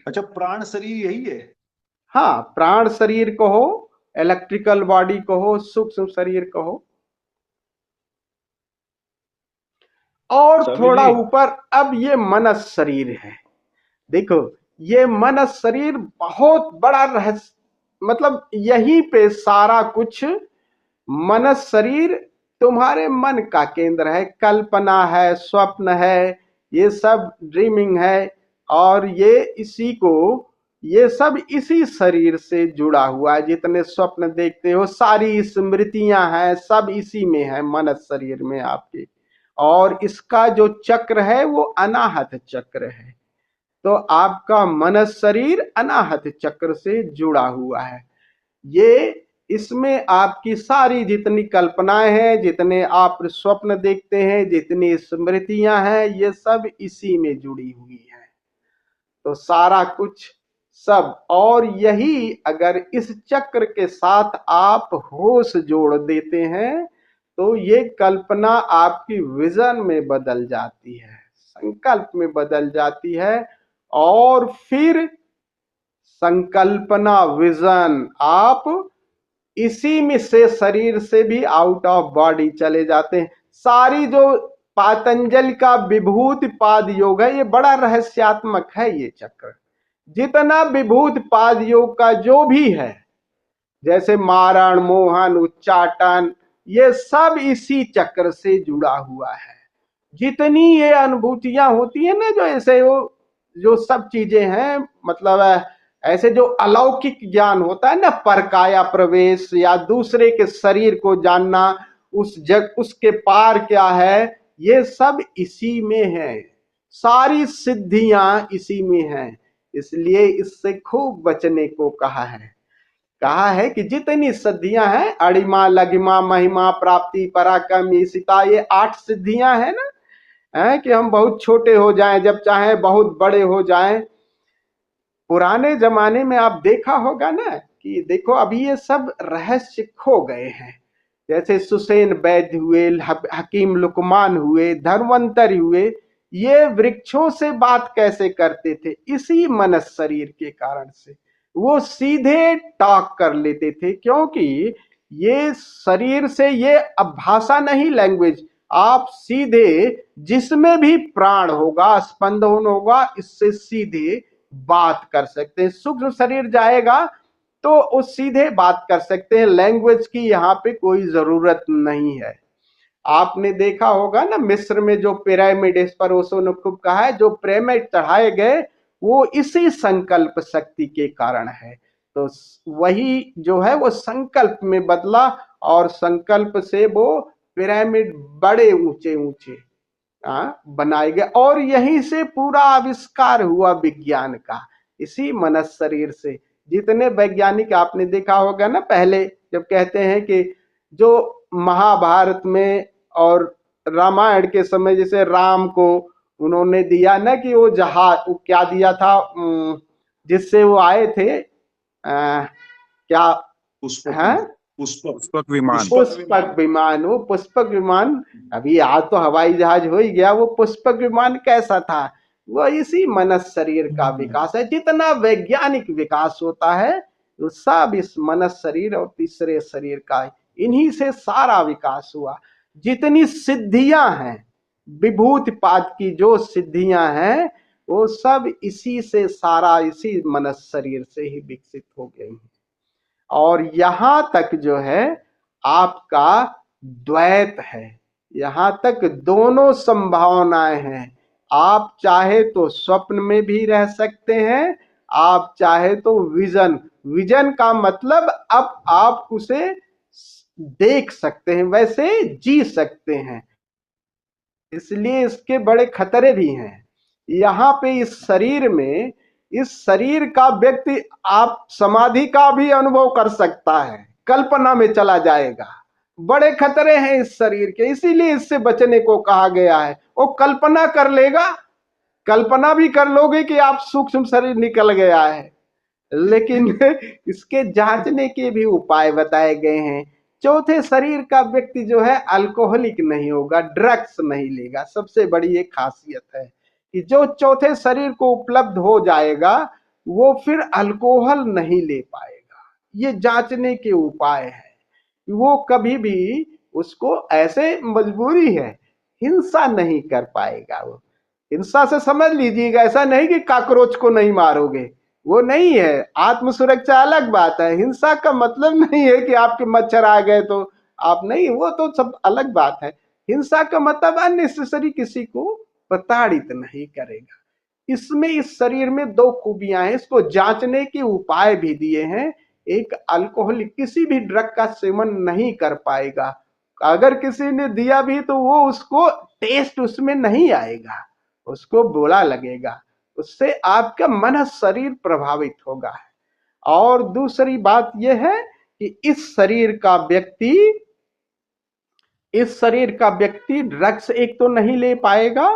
अच्छा, प्राण शरीर यही है? हाँ, प्राण शरीर कहो, इलेक्ट्रिकल बॉडी कहो, सूक्ष्म शरीर कहो। और थोड़ा ऊपर अब ये मनस शरीर है। देखो, ये मनस शरीर बहुत बड़ा रहस्य, यहीं पे सारा कुछ, मनस शरीर तुम्हारे मन का केंद्र है, कल्पना है, स्वप्न है, ये सब ड्रीमिंग है। और ये सब इसी शरीर से जुड़ा हुआ है। जितने स्वप्न देखते हो, सारी स्मृतियां हैं, सब इसी में है, मनस शरीर में आपके। और इसका जो चक्र है वो अनाहत चक्र है। तो आपका मनस शरीर अनाहत चक्र से जुड़ा हुआ है। इसमें आपकी सारी जितनी कल्पनाएं हैं, जितने आप स्वप्न देखते हैं, जितनी स्मृतियां हैं, ये सब इसी में जुड़ी हुई है। तो सारा कुछ सब, और यही अगर इस चक्र के साथ आप होश जोड़ देते हैं तो ये कल्पना आपकी विजन में बदल जाती है, संकल्प में बदल जाती है। और फिर संकल्पना, विजन, आप इसी में से शरीर से भी आउट ऑफ बॉडी चले जाते हैं। सारी जो पातंजलि का विभूति पाद योग है, ये बड़ा रहस्यात्मक है। ये चक्र जितना विभूति पाद योग का जो भी है, जैसे मारण, मोहन, उच्चाटन, ये सब इसी चक्र से जुड़ा हुआ है। जितनी ये अनुभूतियां होती है ना, जो ऐसे वो जो सब चीजें हैं, मतलब ऐसे जो अलौकिक ज्ञान होता है ना, परकाया प्रवेश या दूसरे के शरीर को जानना, उसके पार क्या है, ये सब इसी में है। सारी सिद्धियां इसी में हैं। इसलिए इससे खूब बचने को कहा है कि जितनी सिद्धियां हैं, अड़िमा, लघिमा, महिमा, प्राप्ति, पराक्रम, ईशिता, ये 8 सिद्धियां हैं ना, है कि हम बहुत छोटे हो जाएं, जब चाहे बहुत बड़े हो जाएं। पुराने जमाने में आप देखा होगा ना कि देखो अभी ये सब रहस्य खो गए हैं। जैसे सुसैन वैद्य हुए, हकीम लुकमान हुए, धर्मवंतर हुए, ये वृक्षों से बात कैसे करते थे? इसी मनस शरीर के कारण से वो सीधे टॉक कर लेते थे, क्योंकि ये शरीर से, ये अब भाषा नहीं, लैंग्वेज, आप सीधे जिसमें भी प्राण होगा, स्पंदन होगा, इससे सीधे बात कर सकते हैं। सूक्ष्म शरीर जाएगा तो उस सीधे बात कर सकते हैं। लैंग्वेज की यहाँ पे कोई जरूरत नहीं है। आपने देखा होगा ना, मिस्र में जो पिरामिड, इस पर ओशो ने खूब कहा है, जो पिरामिड चढ़ाए गए वो इसी संकल्प शक्ति के कारण है। तो वही जो है वो संकल्प में बदला, और संकल्प से वो पिरामिड बड़े ऊंचे ऊंचे बनाए गए, और यहीं से पूरा आविष्कार हुआ विज्ञान का, इसी मनस शरीर से। जितने वैज्ञानिक आपने देखा होगा ना, पहले जब कहते हैं कि जो महाभारत में और रामायण के समय, जैसे राम को उन्होंने दिया ना कि वो जहाज, वो क्या दिया था जिससे वो आए थे, क्या पुष्पक विमान। पुष्पक विमान, वो पुष्पक विमान, अभी आज तो हवाई जहाज हो ही गया, वो पुष्पक विमान कैसा था? वो इसी मनस शरीर का विकास है। जितना वैज्ञानिक विकास होता है वो सब इस मनस शरीर और तीसरे शरीर का, इन्हीं से सारा विकास हुआ। जितनी सिद्धियां हैं, विभूति पाद की जो सिद्धियां हैं, वो सब इसी से, सारा इसी मनस शरीर से ही विकसित हो गई हैं। और यहां तक जो है आपका द्वैत है, यहां तक दोनों संभावनाएं हैं। आप चाहे तो स्वप्न में भी रह सकते हैं, आप चाहे तो विजन का मतलब अब आप उसे देख सकते हैं, वैसे जी सकते हैं। इसलिए इसके बड़े खतरे भी हैं। यहाँ पे इस शरीर में, इस शरीर का व्यक्ति आप समाधि का भी अनुभव कर सकता है, कल्पना में चला जाएगा। बड़े खतरे हैं इस शरीर के, इसीलिए इससे बचने को कहा गया है। वो कल्पना कर लेगा, कल्पना भी कर लोगे कि आप सूक्ष्म शरीर निकल गया है, लेकिन इसके जांचने के भी उपाय बताए गए हैं। चौथे शरीर का व्यक्ति जो है अल्कोहलिक नहीं होगा, ड्रग्स नहीं लेगा। सबसे बड़ी ये खासियत है कि जो चौथे शरीर को उपलब्ध हो जाएगा वो फिर अल्कोहल नहीं ले पाएगा। ये जांचने के उपाय है। वो कभी भी, उसको ऐसे मजबूरी है, हिंसा नहीं कर पाएगा। वो हिंसा से समझ लीजिएगा, ऐसा नहीं कि काकरोच को नहीं मारोगे, वो नहीं है। आत्म सुरक्षा अलग बात है। हिंसा का मतलब नहीं है कि आपके मच्छर आ गए तो आप नहीं, वो तो सब अलग बात है। हिंसा का मतलब अननेसेसरी किसी को प्रताड़ित नहीं करेगा। इसमें, इस शरीर में 2 खूबियां हैं, इसको जांचने के उपाय भी दिए हैं। एक, अल्कोहलिक किसी भी ड्रग का सेवन नहीं कर पाएगा। अगर किसी ने दिया भी तो वो, उसको टेस्ट उसमें नहीं आएगा, उसको बुरा लगेगा, उससे आपका मन शरीर प्रभावित होगा। और दूसरी बात यह है कि इस शरीर का व्यक्ति ड्रग्स एक तो नहीं ले पाएगा,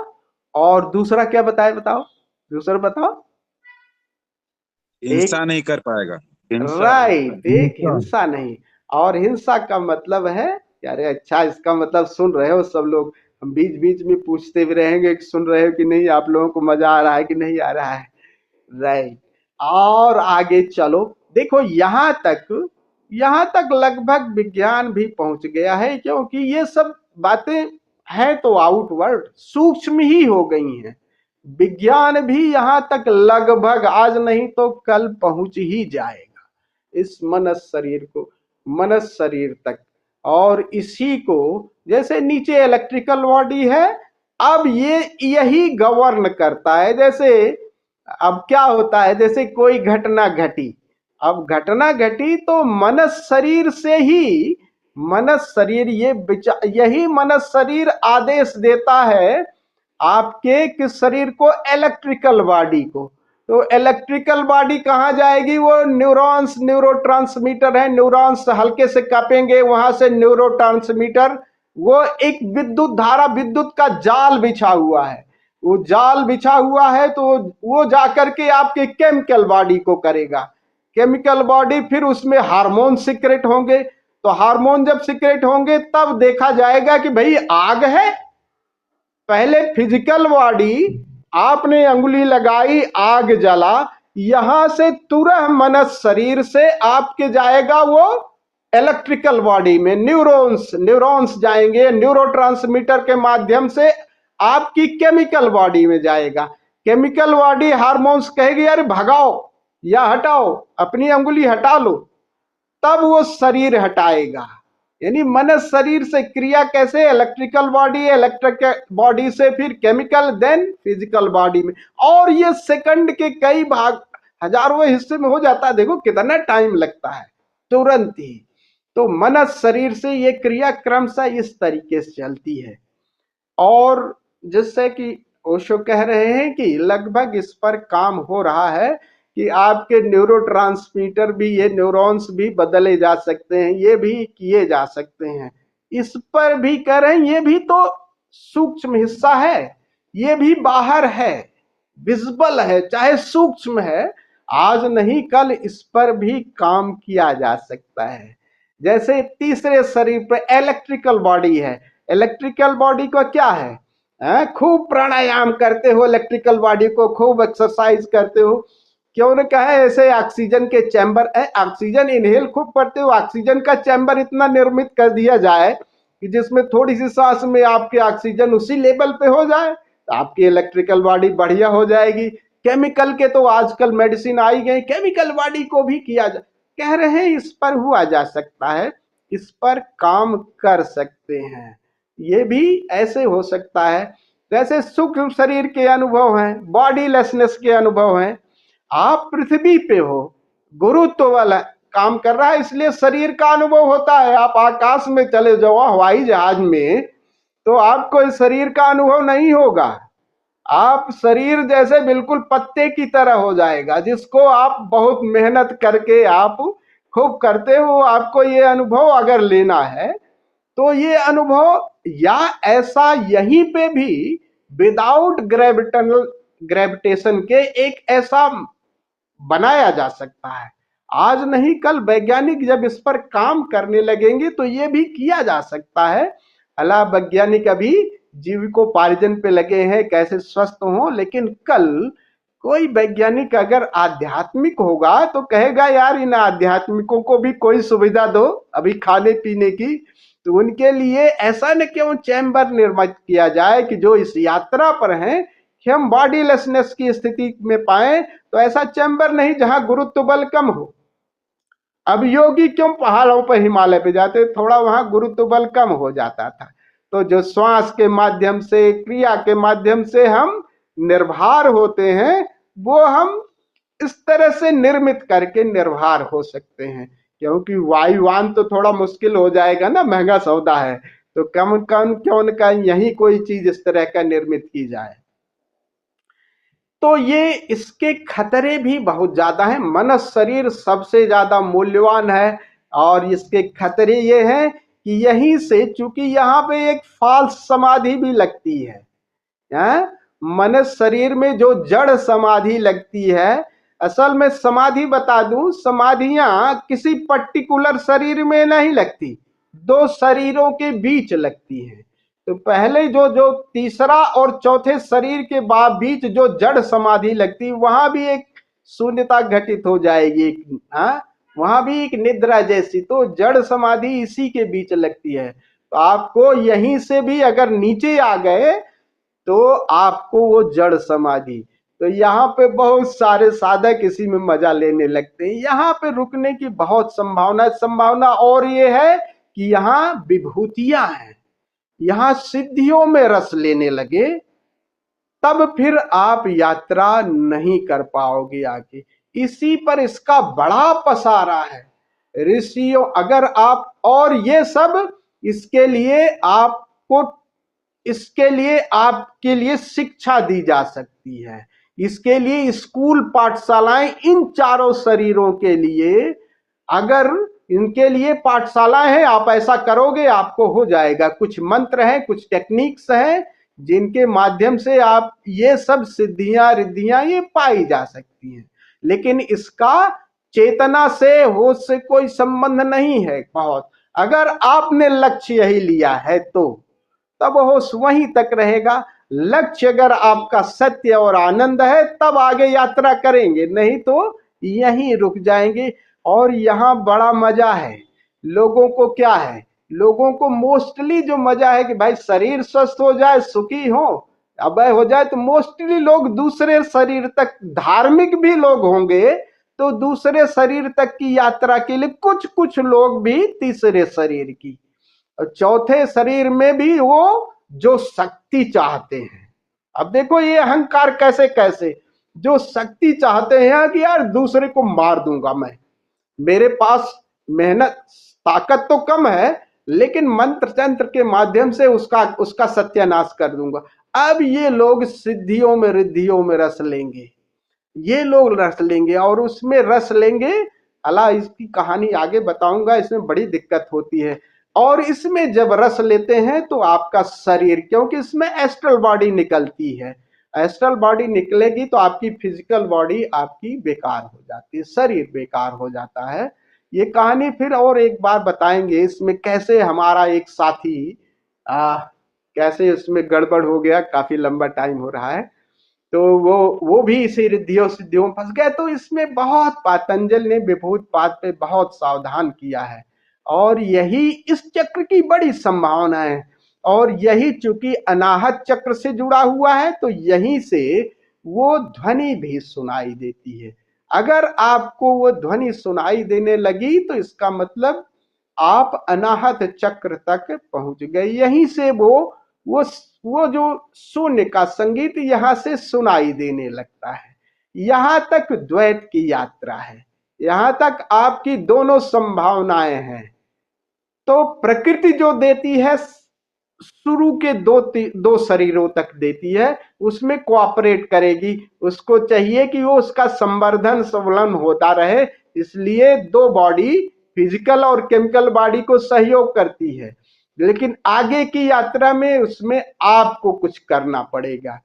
और दूसरा क्या बताओ, दूसरा बताओ। हिंसा नहीं कर पाएगा। राइट, एक हिंसा नहीं। और हिंसा का मतलब है, अरे अच्छा, इसका मतलब सुन रहे हो सब लोग? हम बीच बीच में पूछते भी रहेंगे कि सुन रहे हो कि नहीं, आप लोगों को मजा आ रहा है कि नहीं आ रहा है। राइट, और आगे चलो, देखो यहाँ तक लगभग विज्ञान भी पहुंच गया है, क्योंकि ये सब बातें हैं तो आउटवर्ड सूक्ष्म ही हो गई हैं। विज्ञान भी यहाँ तक लगभग आज नहीं तो कल पहुंच ही जाएगा इस मनस शरीर तक। और इसी को जैसे नीचे इलेक्ट्रिकल बॉडी है, अब ये यही गवर्न करता है। जैसे अब क्या होता है, जैसे कोई घटना घटी, अब घटना घटी तो मनस शरीर से ही मनस शरीर यही मनस शरीर आदेश देता है आपके किस शरीर को, इलेक्ट्रिकल बॉडी को। तो इलेक्ट्रिकल बॉडी कहाँ जाएगी, वो न्यूरॉन्स, न्यूरोट्रांसमीटर है, न्यूरॉन्स हल्के से कांपेंगे, वहां से न्यूरोट्रांसमीटर, वो एक विद्युत धारा, विद्युत का जाल बिछा हुआ है, वो जाल बिछा हुआ है, तो वो जाकर के आपके केमिकल बॉडी को करेगा। केमिकल बॉडी फिर उसमें हार्मोन सीक्रेट होंगे, तो हार्मोन जब सीक्रेट होंगे तब देखा जाएगा कि भाई आग है। पहले फिजिकल बॉडी, आपने अंगुली लगाई, आग जला, यहां से तुरंत मनस शरीर से आपके जाएगा वो इलेक्ट्रिकल बॉडी में, न्यूरॉन्स जाएंगे, न्यूरोट्रांसमीटर के माध्यम से आपकी केमिकल बॉडी में जाएगा। केमिकल बॉडी हार्मोन्स कहेगी अरे भगाओ या हटाओ, अपनी अंगुली हटा लो, तब वो शरीर हटाएगा। यानी मनस शरीर से क्रिया कैसे, इलेक्ट्रिकल बॉडी, इलेक्ट्रिक बॉडी से फिर केमिकल, देन फिजिकल बॉडी में, और ये सेकंड के कई भाग, हजारों हिस्से में हो जाता है। देखो कितना टाइम लगता है, तुरंत ही। तो मनस शरीर से ये क्रिया क्रमशः इस तरीके से चलती है। और जिससे कि ओशो कह रहे हैं कि लगभग इस पर काम हो रहा है कि आपके न्यूरोट्रांसमीटर भी, ये न्यूरॉन्स भी बदले जा सकते हैं, ये भी किए जा सकते हैं। इस पर भी करें, ये भी तो सूक्ष्म हिस्सा है, ये भी बाहर है, विजिबल है, चाहे सूक्ष्म है, आज नहीं कल इस पर भी काम किया जा सकता है। जैसे तीसरे शरीर पर इलेक्ट्रिकल बॉडी है, इलेक्ट्रिकल बॉडी का क्या है, खूब प्राणायाम करते हो, इलेक्ट्रिकल बॉडी को खूब एक्सरसाइज करते हो, क्यों न कहे ऐसे ऑक्सीजन के चैम्बर, ऑक्सीजन इनहेल खूब करते हो, ऑक्सीजन का चैम्बर इतना निर्मित कर दिया जाए कि जिसमें थोड़ी सी सांस में आपके ऑक्सीजन उसी लेवल पे हो जाए, तो आपकी इलेक्ट्रिकल बॉडी बढ़िया हो जाएगी। केमिकल के तो आजकल मेडिसिन आई गई, केमिकल बॉडी को भी किया जा, कह रहे हैं इस पर हुआ जा सकता है, इस पर काम कर सकते हैं, ये भी ऐसे हो सकता है। जैसे सूक्ष्म शरीर के अनुभव हैं, बॉडी लेसनेस के अनुभव हैं। आप पृथ्वी पे हो, गुरुत्व वाला काम कर रहा है, इसलिए शरीर का अनुभव होता है। आप आकाश में चले जाओ हवाई जहाज में, तो आपको इस शरीर का अनुभव नहीं होगा। आप शरीर जैसे बिल्कुल पत्ते की तरह हो जाएगा, जिसको आप बहुत मेहनत करके आप खूब करते हो। आपको ये अनुभव अगर लेना है तो ये अनुभव या ऐसा यहीं पे भी विदाउट ग्रेविटेशन के एक ऐसा बनाया जा सकता है। आज नहीं कल वैज्ञानिक जब इस पर काम करने लगेंगे तो ये भी किया जा सकता है। अला वैज्ञानिक अभी जीविकोपार्जन पे लगे हैं, कैसे स्वस्थ हो, लेकिन कल कोई वैज्ञानिक अगर आध्यात्मिक होगा तो कहेगा यार इन आध्यात्मिकों को भी कोई सुविधा दो अभी खाने पीने की। तो उनके लिए ऐसा न क्यों चैम्बर निर्मित किया जाए कि जो इस यात्रा पर हैं कि हम बॉडी लेसनेस की स्थिति में पाए, तो ऐसा चैम्बर नहीं जहां गुरुत्व बल कम हो। अब योगी क्यों पहाड़ों पर हिमालय पे जाते, थोड़ा वहां गुरुत्व बल कम हो जाता था। तो जो श्वास के माध्यम से, क्रिया के माध्यम से हम निर्भर होते हैं, वो हम इस तरह से निर्मित करके निर्भर हो सकते हैं। क्योंकि वायुयान तो थोड़ा मुश्किल हो जाएगा ना, महंगा सौदा है, तो कम क्यों न कहीं यही कोई चीज इस तरह का निर्मित की जाए। तो ये इसके खतरे भी बहुत ज्यादा हैं। मनस शरीर सबसे ज्यादा मूल्यवान है, और इसके खतरे ये हैं कि यहीं से, चूंकि यहाँ पे एक फाल्स समाधि भी लगती है, मनस शरीर में जो जड़ समाधि लगती है, असल में समाधि बता दूं, समाधियां किसी पर्टिकुलर शरीर में नहीं लगती, दो शरीरों के बीच लगती हैं। तो पहले जो तीसरा और चौथे शरीर के बीच जो जड़ समाधि लगती, वहां भी एक शून्यता घटित हो जाएगी। हाँ, वहां भी एक निद्रा जैसी, तो जड़ समाधि इसी के बीच लगती है। तो आपको यहीं से भी अगर नीचे आ गए तो आपको वो जड़ समाधि, तो यहाँ पे बहुत सारे साधक इसी में मजा लेने लगते हैं। यहाँ पे रुकने की बहुत संभावना और ये है कि यहाँ विभूतियां हैं, यहाँ सिद्धियों में रस लेने लगे, तब फिर आप यात्रा नहीं कर पाओगे आगे। इसी पर इसका बड़ा पसारा है ऋषियों। अगर आप, और ये सब इसके लिए आपको, इसके लिए आपके लिए शिक्षा दी जा सकती है। इसके लिए स्कूल पाठशालाएं, इन चारों शरीरों के लिए, अगर इनके लिए पाठशाला है, आप ऐसा करोगे आपको हो जाएगा। कुछ मंत्र हैं, कुछ टेक्निक्स हैं जिनके माध्यम से आप ये सब सिद्धियां रिद्धियां ये पाई जा सकती हैं। लेकिन इसका चेतना से, होश से कोई संबंध नहीं है बहुत। अगर आपने लक्ष्य यही लिया है तो तब होश वहीं तक रहेगा। लक्ष्य अगर आपका सत्य और आनंद है तब आगे यात्रा करेंगे, नहीं तो यहीं रुक जाएंगे। और यहाँ बड़ा मजा है लोगों को। क्या है, लोगों को मोस्टली जो मजा है कि भाई शरीर स्वस्थ हो जाए, सुखी हो, अभय हो जाए, तो मोस्टली लोग दूसरे शरीर तक, धार्मिक भी लोग होंगे तो दूसरे शरीर तक की यात्रा के लिए, कुछ कुछ लोग भी तीसरे शरीर की, और चौथे शरीर में भी वो जो शक्ति चाहते हैं। अब देखो ये अहंकार कैसे कैसे, जो शक्ति चाहते हैं कि यार दूसरे को मार दूंगा मैं, मेरे पास मेहनत ताकत तो कम है लेकिन मंत्र तंत्र के माध्यम से उसका सत्यानाश कर दूंगा। अब ये लोग सिद्धियों में रिद्धियों में रस लेंगे, ये लोग रस लेंगे, और उसमें रस लेंगे, अल्लाह इसकी कहानी आगे बताऊंगा, इसमें बड़ी दिक्कत होती है। और इसमें जब रस लेते हैं तो आपका शरीर, क्योंकि इसमें एस्ट्रल बॉडी निकलती है, एस्ट्रल बॉडी निकलेगी तो आपकी फिजिकल बॉडी आपकी बेकार हो जाती है, शरीर बेकार हो जाता है। ये कहानी फिर और एक बार बताएंगे, इसमें कैसे हमारा एक साथी कैसे उसमें गड़बड़ हो गया, काफी लंबा टाइम हो रहा है, तो वो भी इसी रिद्धियों सिद्धियों में फंस गए। तो इसमें बहुत पतंजलि ने विभूत पाद पे बहुत सावधान किया है, और यही इस चक्र की बड़ी संभावना है। और यही चूंकि अनाहत चक्र से जुड़ा हुआ है तो यहीं से वो ध्वनि भी सुनाई देती है। अगर आपको वो ध्वनि सुनाई देने लगी तो इसका मतलब आप अनाहत चक्र तक पहुंच गए। यहीं से वो जो शून्य का संगीत यहां से सुनाई देने लगता है। यहां तक द्वैत की यात्रा है, यहां तक आपकी दोनों संभावनाएं हैं। तो प्रकृति जो देती है शुरू के दो शरीरों तक देती है, उसमें कोऑपरेट करेगी, उसको चाहिए कि वो उसका संवर्धन संवलन होता रहे, इसलिए दो बॉडी, फिजिकल और केमिकल बॉडी को सहयोग करती है। लेकिन आगे की यात्रा में उसमें आपको कुछ करना पड़ेगा।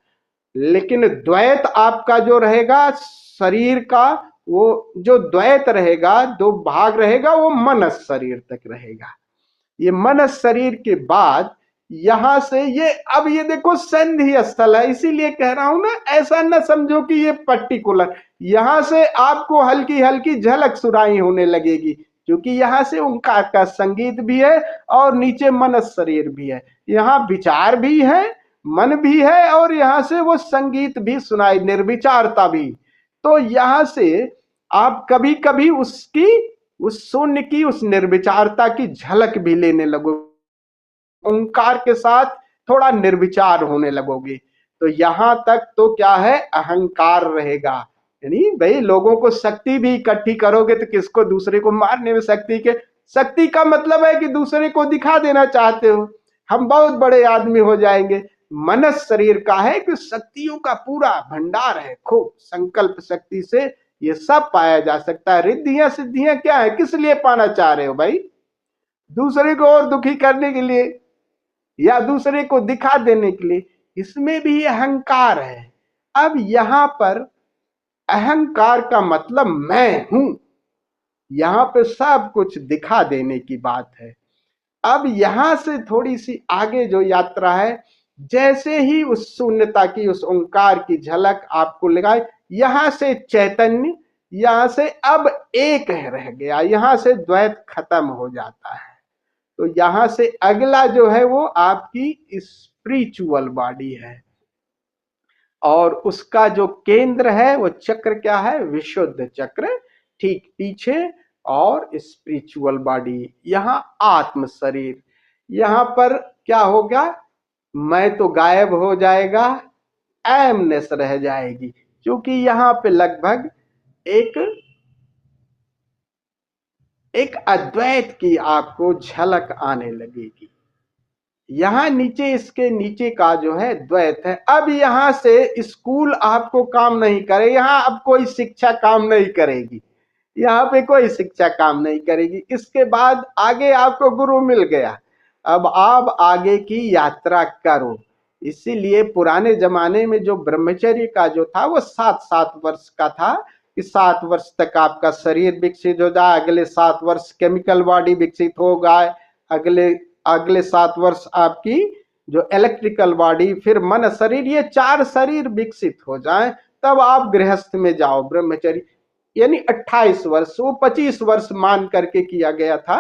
लेकिन द्वैत आपका जो रहेगा शरीर का, वो जो द्वैत रहेगा, दो भाग रहेगा, वो मनस शरीर तक रहेगा। ये मनस शरीर के बाद यहां से ये, अब ये देखो संधि स्थल है, इसीलिए कह रहा हूं ना, ऐसा न समझो कि ये पर्टिकुलर, यहां से आपको हल्की हल्की झलक सुनाई होने लगेगी, क्योंकि यहां से ओंकार का संगीत भी है और नीचे मनस शरीर भी है, यहाँ विचार भी है, मन भी है, और यहाँ से वो संगीत भी सुनाई, निर्विचारता भी। तो यहां से आप कभी कभी उसकी, उस शून्य की, उस निर्विचारता की झलक भी लेने लगोगे, ओंकार के साथ थोड़ा निर्विचार होने लगोगे। तो यहां तक तो क्या है, अहंकार रहेगा। यानी भाई लोगों को शक्ति भी इकट्ठी करोगे तो किसको, दूसरे को मारने में शक्ति का मतलब है कि दूसरे को दिखा देना चाहते हो, हम बहुत बड़े आदमी हो जाएंगे। मनस शरीर का है कि शक्तियों का पूरा भंडार है, खूब संकल्प शक्ति से ये सब पाया जा सकता है। रिद्धियां सिद्धियां क्या है, किस लिए पाना चाह रहे हो भाई, दूसरे को और दुखी करने के लिए या दूसरे को दिखा देने के लिए, इसमें भी अहंकार है। अब यहां पर अहंकार का मतलब मैं हूं, यहां पे सब कुछ दिखा देने की बात है। अब यहां से थोड़ी सी आगे जो यात्रा है, जैसे ही उस शून्यता की, उस ओंकार की झलक आपको लगाए, यहां से चैतन्य, यहां से अब एक रह गया, यहां से द्वैत खत्म हो जाता है। तो यहां से अगला जो है वो आपकी स्पिरिचुअल बॉडी है, और उसका जो केंद्र है वो चक्र क्या है, विशुद्ध चक्र, ठीक पीछे। और स्पिरिचुअल बॉडी, यहाँ आत्म शरीर, यहाँ पर क्या होगा, मैं तो गायब हो जाएगा, एमनेस रह जाएगी, क्योंकि यहाँ पे लगभग एक अद्वैत की आपको झलक आने लगेगी। यहाँ नीचे, इसके नीचे का जो है द्वैत है। अब यहाँ से स्कूल आपको काम नहीं करे, यहाँ अब कोई शिक्षा काम नहीं करेगी, यहाँ पे कोई शिक्षा काम नहीं करेगी। इसके बाद आगे आपको गुरु मिल गया, अब आप आगे की यात्रा करो। इसीलिए पुराने जमाने में जो ब्रह्मचर्य का जो था वो 7-7 वर्ष का था, कि 7 वर्ष तक आपका शरीर विकसित हो जाए, अगले 7 वर्ष केमिकल बॉडी विकसित होगा, अगले 7 वर्ष आपकी जो इलेक्ट्रिकल बॉडी, फिर मन शरीर, ये 4 शरीर विकसित हो जाए, तब आप गृहस्थ में जाओ ब्रह्मचर्य। यानी 28 वर्ष, वो 25 वर्ष मान करके किया गया था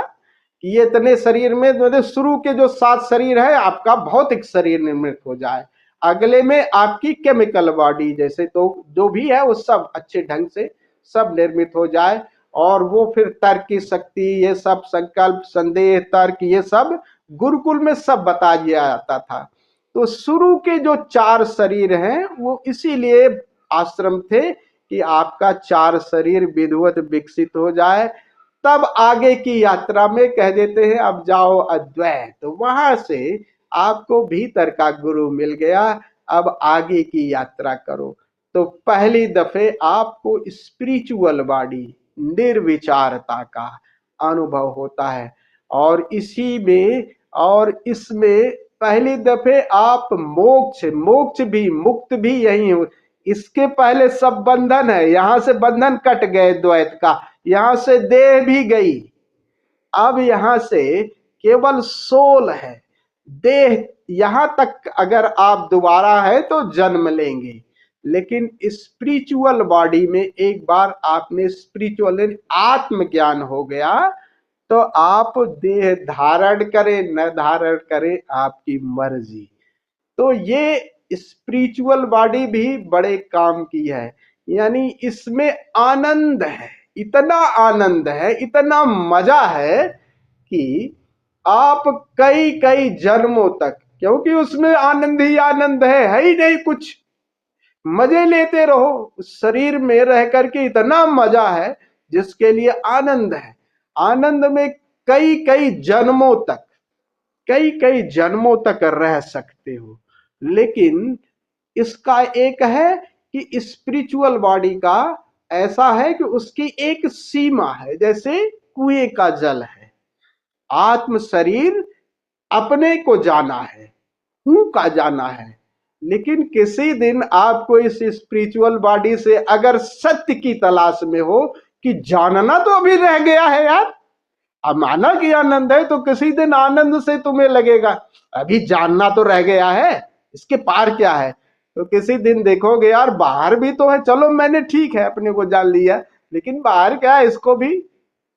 कि ये इतने शरीर में, मतलब शुरू के जो 7 शरीर है आपका भौतिक शरीर निर्मित हो जाए, अगले में आपकी केमिकल बॉडी जैसे तो जो भी है वो सब अच्छे ढंग से सब निर्मित हो जाए, और वो फिर तर्क की शक्ति, ये सब संकल्प, संदेह, तर्क, ये सब गुरुकुल में सब बता दिया जाता था। तो शुरू के जो 4 शरीर हैं वो इसीलिए आश्रम थे कि आपका 4 शरीर विधिवत विकसित हो जाए, तब आगे की यात्रा में कह देते हैं अब जाओ अद्वैत। तो वहां से आपको भीतर का गुरु मिल गया, अब आगे की यात्रा करो। तो पहली दफे आपको स्पिरिचुअल बॉडी, निर्विचारता का अनुभव होता है, और इसी में और इसमें पहली दफे आप मोक्ष भी, मुक्त भी यही हो। इसके पहले सब बंधन है, यहां से बंधन कट गए द्वैत का, यहां से देह भी गई, अब यहां से केवल सोल है। देह यहां तक अगर आप दोबारा है तो जन्म लेंगे, लेकिन स्पिरिचुअल बॉडी में एक बार आपने स्पिरिचुअल आत्मज्ञान हो गया तो आप देह धारण करें न धारण करें आपकी मर्जी। तो ये स्पिरिचुअल बॉडी भी बड़े काम की है, यानी इसमें आनंद है, इतना आनंद है, इतना मजा है कि आप कई कई जन्मों तक, क्योंकि उसमें आनंद ही आनंद है ही नहीं कुछ, मजे लेते रहो। उस शरीर में रह करके इतना मजा है जिसके लिए आनंद है। आनंद में कई कई जन्मों तक रह सकते हो। लेकिन इसका एक है कि स्पिरिचुअल बॉडी का ऐसा है कि उसकी एक सीमा है, जैसे कुएं का जल है। आत्म शरीर अपने को जाना है, हूं का जाना है, लेकिन किसी दिन आपको इस स्पिरिचुअल बॉडी से अगर सत्य की तलाश में हो कि जानना तो अभी रह गया है यार, अब माना कि आनंद है तो किसी दिन आनंद से तुम्हें लगेगा अभी जानना तो रह गया है, इसके पार क्या है। तो किसी दिन देखोगे यार बाहर भी तो है, चलो मैंने ठीक है अपने को जान लिया, लेकिन बाहर क्या है इसको भी।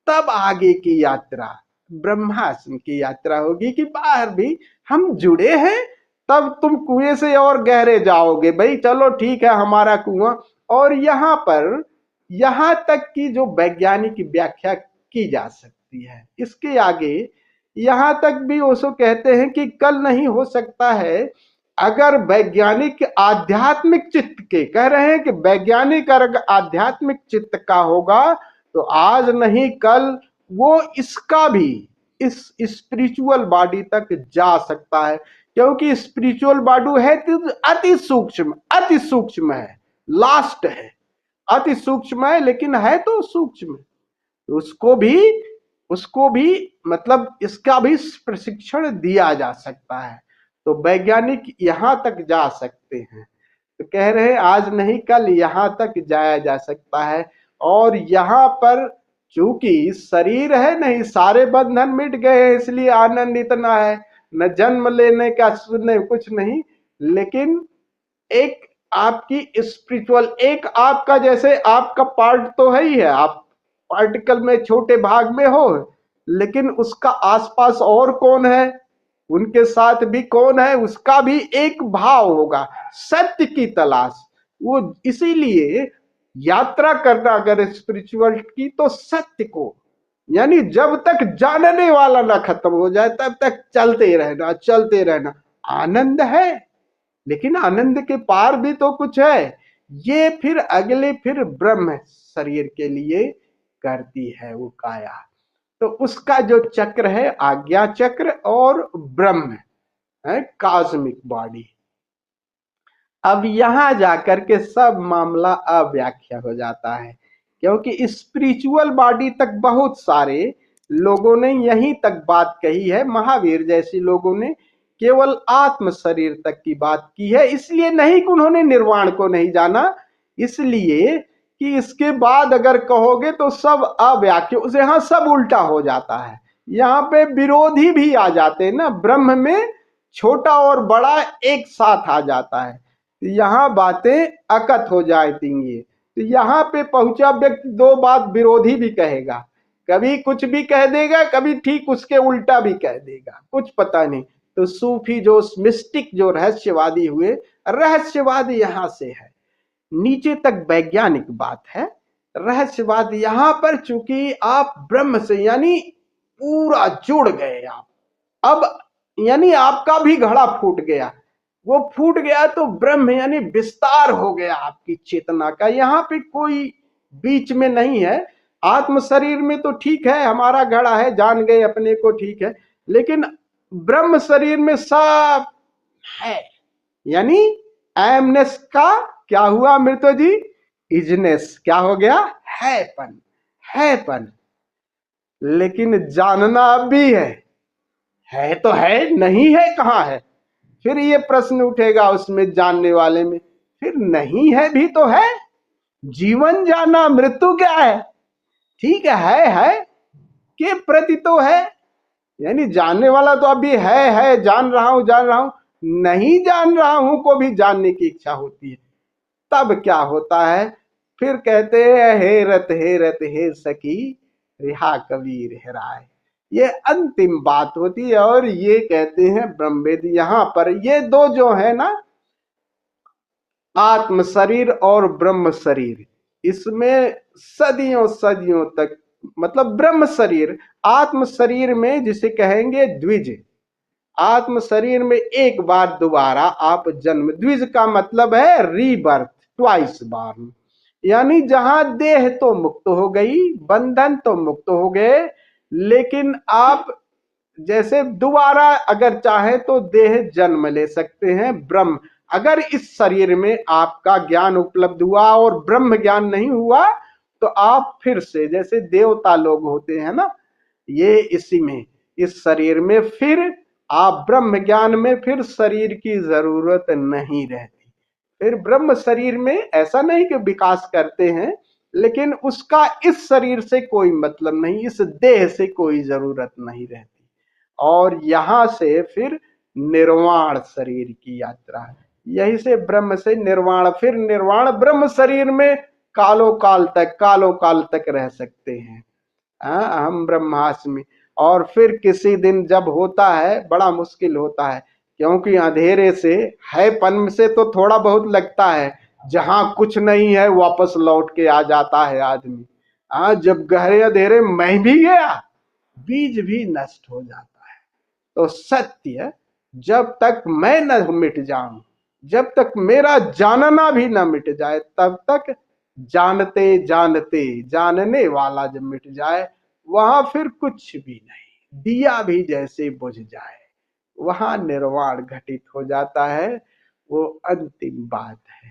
तब आगे की यात्रा ब्रह्मास्म की यात्रा होगी कि बाहर भी हम जुड़े हैं, तब तुम कुएं से और गहरे जाओगे। भाई चलो ठीक है हमारा कुआं। और यहाँ पर यहाँ तक की जो वैज्ञानिक व्याख्या की जा सकती है, इसके आगे यहाँ तक भी उसको कहते हैं कि कल नहीं हो सकता है। अगर वैज्ञानिक आध्यात्मिक चित्त के कह रहे हैं कि वैज्ञानिक अगर आध्यात्मिक चित्त का होगा तो आज नहीं कल वो इसका भी इस स्पिरिचुअल बॉडी तक जा सकता है, क्योंकि स्पिरिचुअल बॉडी है तो अति सूक्ष्म है, लास्ट है, अति सूक्ष्म है, लेकिन है तो सूक्ष्म। उसको भी मतलब इसका भी प्रशिक्षण दिया जा सकता है। तो वैज्ञानिक यहाँ तक जा सकते हैं। तो कह रहे हैं आज नहीं कल यहाँ तक जाया जा सकता है। और यहाँ पर चूंकि शरीर है नहीं, सारे बंधन मिट गए हैं, इसलिए आनंद इतना है, न जन्म लेने का सुनने कुछ नहीं, लेकिन एक आपकी स्पिरिचुअल, एक आपका जैसे आपका पार्ट तो है ही है, आप पार्टिकल में छोटे भाग में हो, लेकिन उसका आसपास और कौन है, उनके साथ भी कौन है, उसका भी एक भाव होगा, सत्य की तलाश। वो इसीलिए यात्रा करना अगर स्पिरिचुअल की, तो सत्य को, यानी जब तक जानने वाला ना खत्म हो जाए तब तक चलते रहना, चलते रहना। आनंद है, लेकिन आनंद के पार भी तो कुछ है। ये फिर अगले फिर ब्रह्म शरीर के लिए करती है वो काया। तो उसका जो चक्र है आज्ञा चक्र, और ब्रह्म है कॉस्मिक बॉडी। अब यहां जाकर के सब मामला अव्याख्या हो जाता है, क्योंकि स्पिरिचुअल बॉडी तक बहुत सारे लोगों ने यहीं तक बात कही है। महावीर जैसे लोगों ने केवल आत्म शरीर तक की बात की है, इसलिए नहीं कि उन्होंने निर्वाण को नहीं जाना, इसलिए कि इसके बाद अगर कहोगे तो सब अव्याख्या, उसे यहाँ सब उल्टा हो जाता है। यहाँ पे विरोधी भी आ जाते हैं ना, ब्रह्म में छोटा और बड़ा एक साथ आ जाता है, यहाँ बातें अकत हो जाएंगी। तो यहाँ पे पहुंचा व्यक्ति दो बात विरोधी भी कहेगा, कभी कुछ भी कह देगा, कभी ठीक उसके उल्टा भी कह देगा, कुछ पता नहीं। तो सूफी जो मिस्टिक जो रहस्यवादी हुए, रहस्यवाद यहाँ से है, नीचे तक वैज्ञानिक बात है। रहस्यवाद यहाँ पर चूंकि आप ब्रह्म से यानी पूरा जुड़ गए आप, अब यानी आपका भी घड़ा फूट गया, वो फूट गया तो ब्रह्म यानी विस्तार हो गया आपकी चेतना का। यहाँ पे कोई बीच में नहीं है। आत्म शरीर में तो ठीक है, हमारा घड़ा है, जान गए अपने को, ठीक है, लेकिन ब्रह्म शरीर में सब है, यानी एमनेस का क्या हुआ मृतो जी, इजनेस क्या हो गया, हैपन, हैपन। लेकिन जानना अब भी है तो है, नहीं है कहाँ है। फिर ये प्रश्न उठेगा उसमें जानने वाले में, फिर नहीं है भी तो है, जीवन जाना मृत्यु क्या है, ठीक है के प्रति तो है, यानी जानने वाला तो अभी है, जान रहा हूं, नहीं जान रहा हूं को भी जानने की इच्छा होती है। तब क्या होता है, फिर कहते हैं हे रत हे सखी रिहा कबीर हेराए, ये अंतिम बात होती है। और ये कहते हैं ब्रह्मवेद, यहाँ पर ये दो जो है ना, आत्म शरीर और ब्रह्म शरीर, इसमें सदियों सदियों तक, मतलब ब्रह्म शरीर, आत्म शरीर में जिसे कहेंगे द्विज, आत्म शरीर में एक बार दोबारा आप जन्म, द्विज का मतलब है रीबर्थ, ट्वाइस बार, यानी जहां देह तो मुक्त हो गई, बंधन तो मुक्त हो गए, लेकिन आप जैसे दोबारा अगर चाहे तो देह जन्म ले सकते हैं ब्रह्म। अगर इस शरीर में आपका ज्ञान उपलब्ध हुआ और ब्रह्म ज्ञान नहीं हुआ तो आप फिर से जैसे देवता लोग होते हैं ना, ये इसी में इस शरीर में फिर आप ब्रह्म ज्ञान में फिर शरीर की जरूरत नहीं रहती। फिर ब्रह्म शरीर में ऐसा नहीं कि विकास करते हैं, लेकिन उसका इस शरीर से कोई मतलब नहीं, इस देह से कोई जरूरत नहीं रहती। और यहां से फिर निर्वाण शरीर की यात्रा, यही से ब्रह्म से निर्वाण, फिर निर्वाण ब्रह्म शरीर में कालों काल तक रह सकते हैं, हम ब्रह्मास्मि। और फिर किसी दिन जब होता है, बड़ा मुश्किल होता है, क्योंकि अंधेरे से है पन से तो थोड़ा बहुत लगता है, जहां कुछ नहीं है वापस लौट के आ जाता है आदमी। जब गहरे अंधेरे मैं भी गया, बीज भी नष्ट हो जाता है। तो सत्य जब तक मैं न मिट जाऊं, जब तक मेरा जानना भी न मिट जाए, तब तक जानते जानते जानने वाला जब मिट जाए, वहां फिर कुछ भी नहीं, दिया भी जैसे बुझ जाए, वहां निर्वाण घटित हो जाता है। वो अंतिम बात है।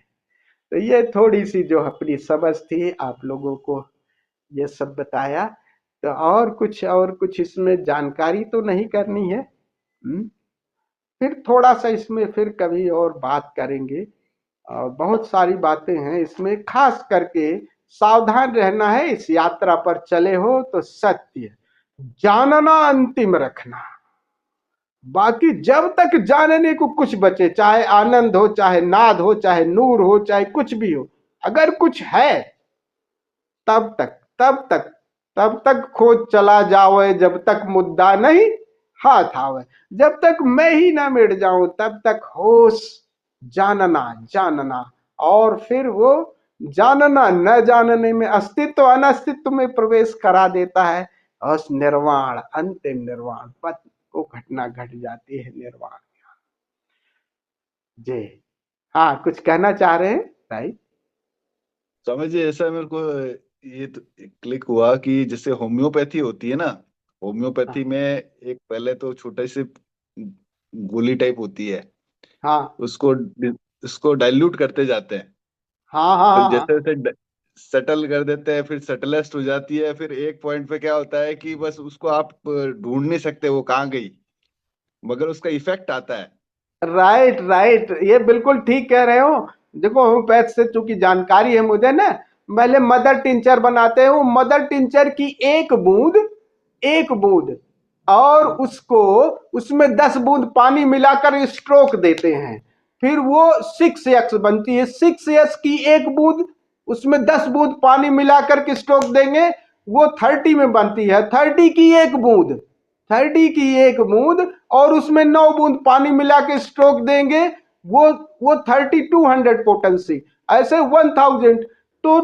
तो ये थोड़ी सी जो अपनी समझ थी, आप लोगों को ये सब बताया। तो और कुछ इसमें जानकारी तो नहीं करनी है। फिर थोड़ा सा इसमें फिर कभी और बात करेंगे, और बहुत सारी बातें हैं इसमें। खास करके सावधान रहना है, इस यात्रा पर चले हो तो सत्य जानना अंतिम रखना, बाकी जब तक जानने को कुछ बचे, चाहे आनंद हो, चाहे नाद हो, चाहे नूर हो, चाहे कुछ भी हो, अगर कुछ है तब तक खोज चला जावे, जब तक मुद्दा नहीं हाथ आवे। जब तक मैं ही ना मिट जाऊं तब तक होश जानना जानना, और फिर वो जानना न जानने में अस्तित्व अनस्तित्व में प्रवेश करा देता है। और निर्वाण, अंतिम निर्वाण पद को घटना घट जाती है निर्वाण। जी हाँ, कुछ कहना चाह रहे हैं भाई? स्वामी जी ऐसा मेरे को ये तो क्लिक हुआ कि जैसे होम्योपैथी होती है ना, होम्योपैथी में एक पहले तो छोटा सी गोली टाइप होती है, हाँ उसको डाइल्यूट करते जाते हैं, हाँ हाँ फिर हाँ हाँ। जैसे जैसे सेटल कर देते हैं, फिर सेटलेस्ट हो जाती है, फिर एक पॉइंट पे क्या होता है कि बस उसको आप ढूंढ नहीं सकते वो कहाँ गई, मगर उसका इफेक्ट आता है। राइट राइट, ये बिल्कुल ठीक कह रहे हो। देखो होम्योपैथ से चूंकि जानकारी है मुझे ना, पहले मदर टिंचर बनाते हैं, वो मदर टिंचर की एक बूंद और उसको उसमें 10 बूंद पानी मिलाकर स्ट्रोक देते हैं, फिर वो 6x बनती है। 6x की एक बूंद, उसमें 10 बूंद पानी मिलाकर के स्ट्रोक देंगे, वो 30 में बनती है। 30 की एक बूंद और उसमें 9 बूंद पानी मिला के स्ट्रोक देंगे, वो 3200 पोटेंसी, ऐसे 1000। तो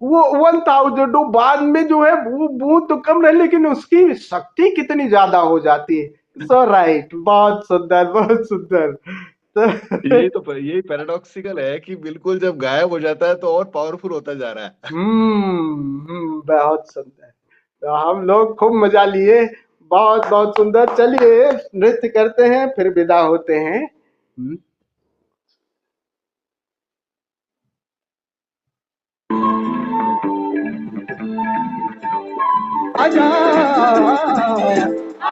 वो 1000 वो बाद में जो है वो बूंद तो कम रहे लेकिन उसकी शक्ति कितनी ज्यादा हो जाती है। सो राइट, बहुत सुंदर बहुत सुंदर। तो यही पैराडॉक्सिकल है कि बिल्कुल जब गायब हो जाता है तो और पावरफुल होता जा रहा है। बहुत सुंदर। तो हम लोग खूब मजा लिए, बहुत बहुत सुंदर। चलिए नृत्य करते हैं फिर विदा होते हैं।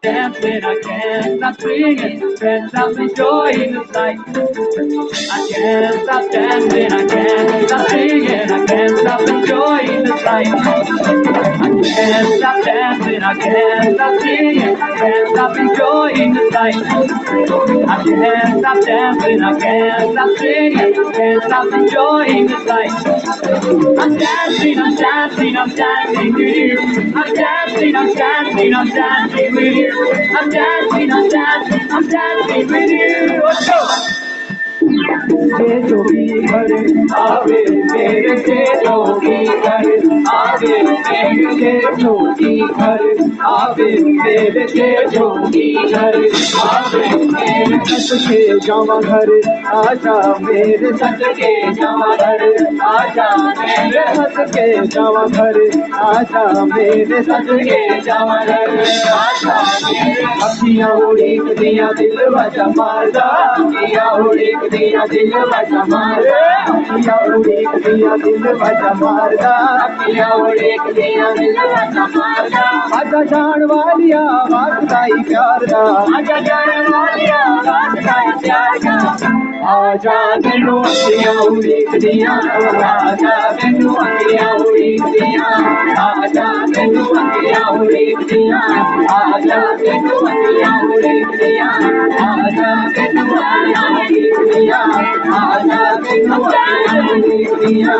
Dancing, I can't stop singing, can't stop enjoying the sight. I can't stop dancing, I can't stop singing, I can't stop enjoying the sight. I can't stop dancing, I can't stop singing, I can't stop enjoying the sight. I can't stop dancing, I can't stop singing, I can't stop enjoying the sight. I'm dancing, I'm dancing, I'm dancing with you. I'm dancing, I'm dancing, I'm dancing with you. I'm dancing, I'm dancing, I'm dancing with you. Let's go. जो भी घर आवे मेरे जो भी घर आवे मेरे जो भी घर आवे मेरे जो भी घर आवे मेरे सच के जावा घर आजा, मेरे सच के जावा घर आजा, मेरे सच के जावा घर आजा, मेरे सच के जावा घर आजा। अखियां उड़ीक दिया दिल बजा मारदा, अखियां उड़ीक दिया दिल बजा मारदा, अखियां उड़ीक दिया दिल बजा मारदा, अखियां उड़ीक दिया दिल बजा मारदा। आजा जान वालिया वास्ताई प्यार दा, आजा जान वालिया वास्ताई प्यार दा। आजा मैनू अखियां उड़ीक दिया, आजा मैनू अखियां उड़ीक दिया, आजा मैनू अखियां उड़ीक दिया, आजा मैनू अखियां उड़ीक दिया, आजा मैनू अखियां उड़ीक दिया, आजा मैनू अखियां उड़ीक दिया,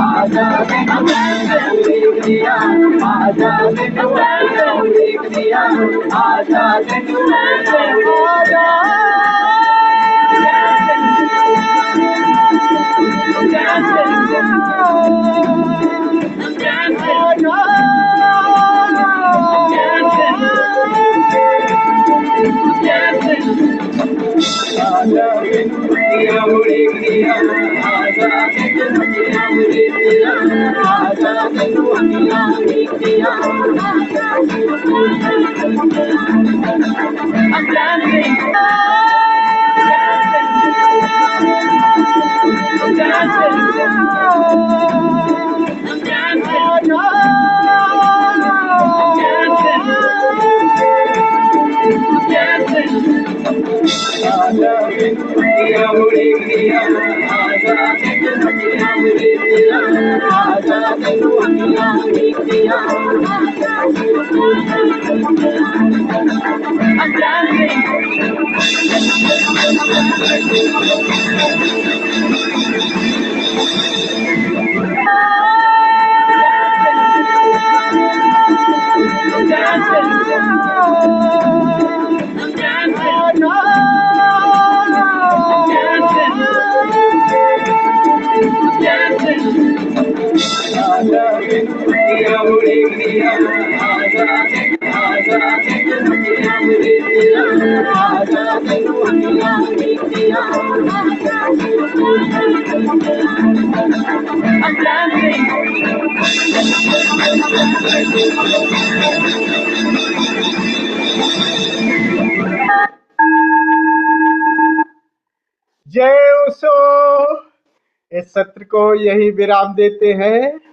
आजा मैनू अखियां उड़ीक दिया, आजा मैनू अखियां उड़ीक दिया, आजा मैनू आजा। I'm dancing. I'm dancing. जय ओशो। इस सत्र को यही विराम देते हैं।